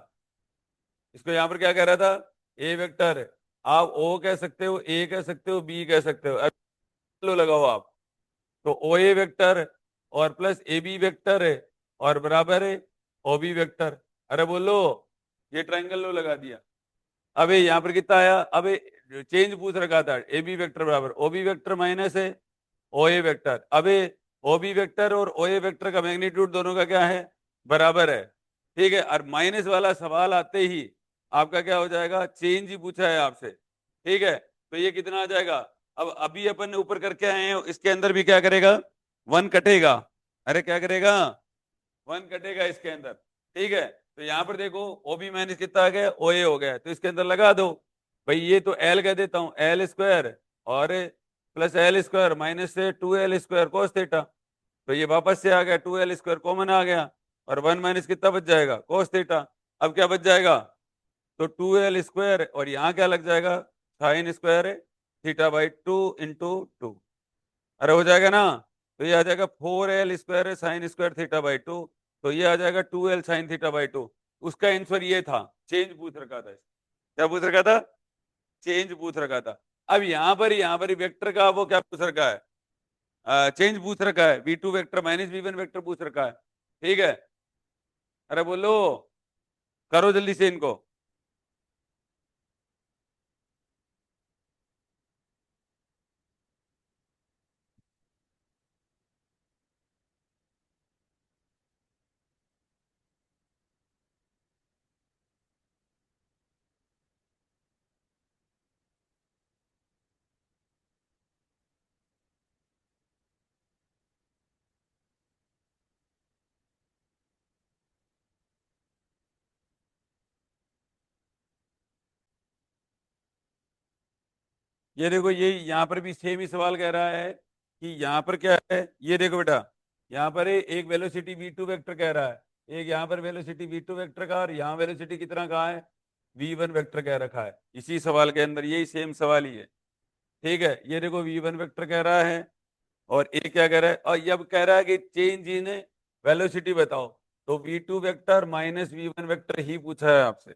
इसको यहाँ पर क्या कह रहा था? ए वेक्टर। आप ओ कह सकते हो, ए कह सकते हो, बी कह सकते हो। अब लो लगाओ आप, तो ओ ए वेक्टर और प्लस ए बी वेक्टर है, और बराबर है ओ बी वेक्टर। अरे बोलो, ये ट्राइंगल लो लगा दिया। अब ये यहाँ पर कितना आया? अब चेंज पूछ रखा था, ए बी वेक्टर बराबर ओ बी वेक्टर माइनस है ओ ए वेक्टर। अब ओ बी वेक्टर और ओ ए वेक्टर का मैग्नीट्यूड दोनों का क्या है? बराबर है। ठीक है, और माइनस वाला सवाल आते ही आपका क्या हो जाएगा? चेंज ही पूछा है आपसे। ठीक है, तो ये कितना आ जाएगा? अब अभी अपन ने ऊपर करके आए हैं, इसके अंदर भी क्या करेगा? 1 कटेगा। अरे क्या करेगा? 1 कटेगा इसके अंदर। ठीक है, तो यहाँ पर देखो ओ बी माइनस कितना आ गया? ओ ए हो गया, तो इसके अंदर लगा दो। भाई ये तो एल कह देता हूँ, एल स्क्वायर और प्लस एल स्क्वायर माइनस से 2l स्क्वायर कोस थीटा। तो ये वापस से आ गया, 2l स्क्वायर कॉमन आ गया, और 1 माइनस कितना बच जाएगा? कोस थीटा। अब क्या बच जाएगा? तो 2l स्क्वायर, और यहाँ क्या लग जाएगा? Sign square theta by 2 × 2। अरे हो जाएगा ना? तो ये आ जाएगा 4l square sine square theta by 2। तो ये आ जाएगा 2l साइन थीटा बाई 2। उसका आंसर ये था, चेंज पूछ रखा था। क्या पूछ रखा था? चेंज पूछ रखा था। अब यहाँ पर वेक्टर का वो क्या पूछ रखा है? चेंज पूछ रखा है, v2 vector minus v1 vector पूछ रखा है। ठीक है, अरे बोलो, करो जल्दी से इनको। ये देखो, ये यहाँ पर भी सेम ही सवाल कह रहा है कि यहाँ पर क्या है, ये देखो बेटा, यहाँ पर एक वेलोसिटी v2 वेक्टर कह रहा है, एक यहाँ पर वेलोसिटी v2 वेक्टर का, और यहाँ वेलोसिटी कितना कहा है, v1 वेक्टर कह रखा है इसी सवाल के अंदर, यही सेम सवाल ही है। ठीक है, ये देखो v1 वेक्टर कह रहा है, और ए क्या कह रहा है, और ये अब कह रहा है कि चेंज इन वेलोसिटी बताओ, तो v2 vector minus v1 vector ही पूछा है आपसे।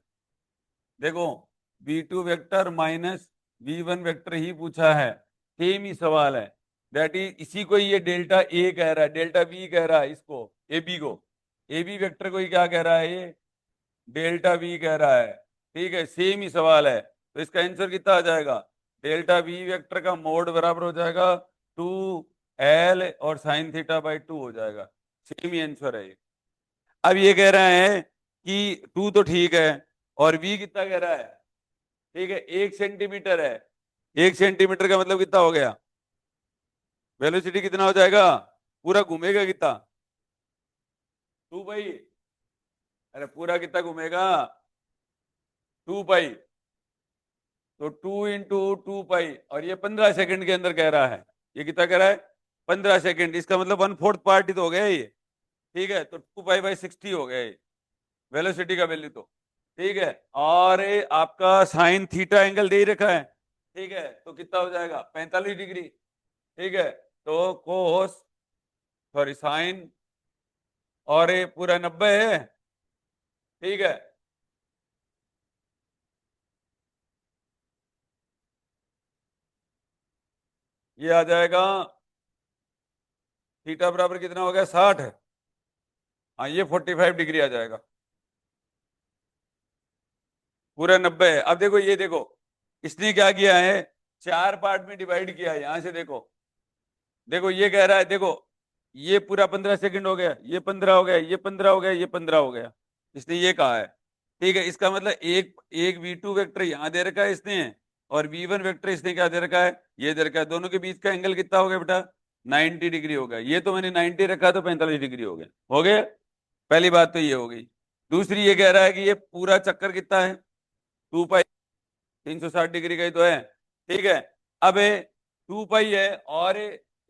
देखो, v2 vector minus v1 vector ही पूछा है, सेम ही सवाल है। दैट इज, इसी को ये डेल्टा ए कह रहा है, डेल्टा बी कह रहा है इसको, ए बी को, ए बी वेक्टर को ही क्या कह रहा है, ये डेल्टा बी कह रहा है। ठीक है, सेम ही सवाल है, तो इसका आंसर कितना आ जाएगा, डेल्टा बी वेक्टर का मोड बराबर हो जाएगा 2l और साइन थीटा बाई 2 हो जाएगा। सेम ही आंसर है ये। अब ये कह रहा है कि 2 तो ठीक है, और v कितना कह रहा है, ठीक है 1 सेंटीमीटर है, 1 सेंटीमीटर का मतलब कितना हो गया, वेलोसिटी कितना हो जाएगा, पूरा घूमेगा कितना, 2 पाई, अरे पूरा कितना घूमेगा, 2 पाई, तो 2 × 2 पाई, और ये 15 सेकंड के अंदर कह रहा है, ये कितना कह रहा है, 15 सेकंड, इसका मतलब 1/4 पार्ट ही तो हो गया ये। ठीक है, तो 2 पाई/60 हो गया ये वेलोसिटी का वैल्यू तो। ठीक है, और आपका साइन थीटा एंगल दे ही रखा है। ठीक है, तो कितना हो जाएगा, 45 डिग्री। ठीक है, तो कोस, सॉरी साइन, और ये पूरा 90 है। ठीक है, ये आ जाएगा, थीटा बराबर कितना हो गया, 60 है, हाँ ये 45 डिग्री आ जाएगा, पूरा 90 है। अब देखो, ये देखो इसने क्या किया है, 4 पार्ट में डिवाइड किया है, यहां से देखो, देखो ये कह रहा है, देखो ये पूरा 15 सेकंड हो गया, ये 15 हो गया, ये 15 हो गया, ये 15 हो गया, इसने ये कहा है। ठीक है, इसका मतलब एक एक v2 वेक्टर यहाँ दे रखा है इसने, और v1 वेक्टर इसने क्या दे रखा है, ये दे रखा है, दोनों के बीच का एंगल कितना हो गया बेटा, 90 डिग्री हो गया, ये तो मैंने 90 रखा तो 45 डिग्री हो गया, हो गया। पहली बात तो ये हो गई। दूसरी ये कह रहा है कि ये पूरा चक्कर कितना है, 2 पाई, 360 डिग्री का ही तो है। ठीक है, अब 2 पाई है, और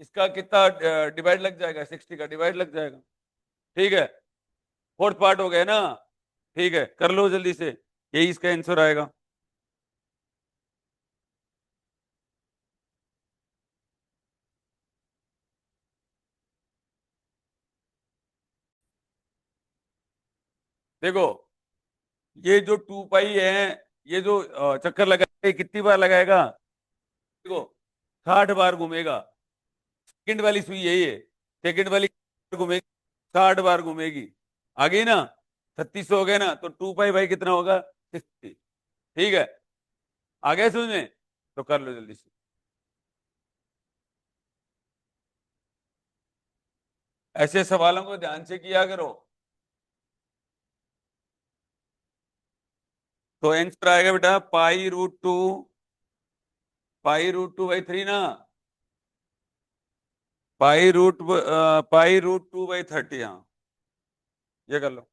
इसका कितना डिवाइड लग जाएगा, 60 का डिवाइड लग जाएगा। ठीक है, फोर्थ पार्ट हो गया ना। ठीक है, कर लो जल्दी से, यही इसका आंसर आएगा। देखो, ये जो 2 पाई है, ये जो चक्कर लगाए कितनी बार लगाएगा, देखो 60 बार घूमेगा, सेकंड वाली सुई यही है, सेकंड वाली घूमेगी, 60 बार घूमेगी, आ गई ना, 36 हो गए ना, तो 2 पाई कितना होगा, 60। ठीक है, आ गए समझ में, तो कर लो जल्दी से। ऐसे सवालों को ध्यान से किया करो, तो आंसर आएगा बेटा पाई√2/3 ना, पाई रूट 2/30, हाँ ये कर लो।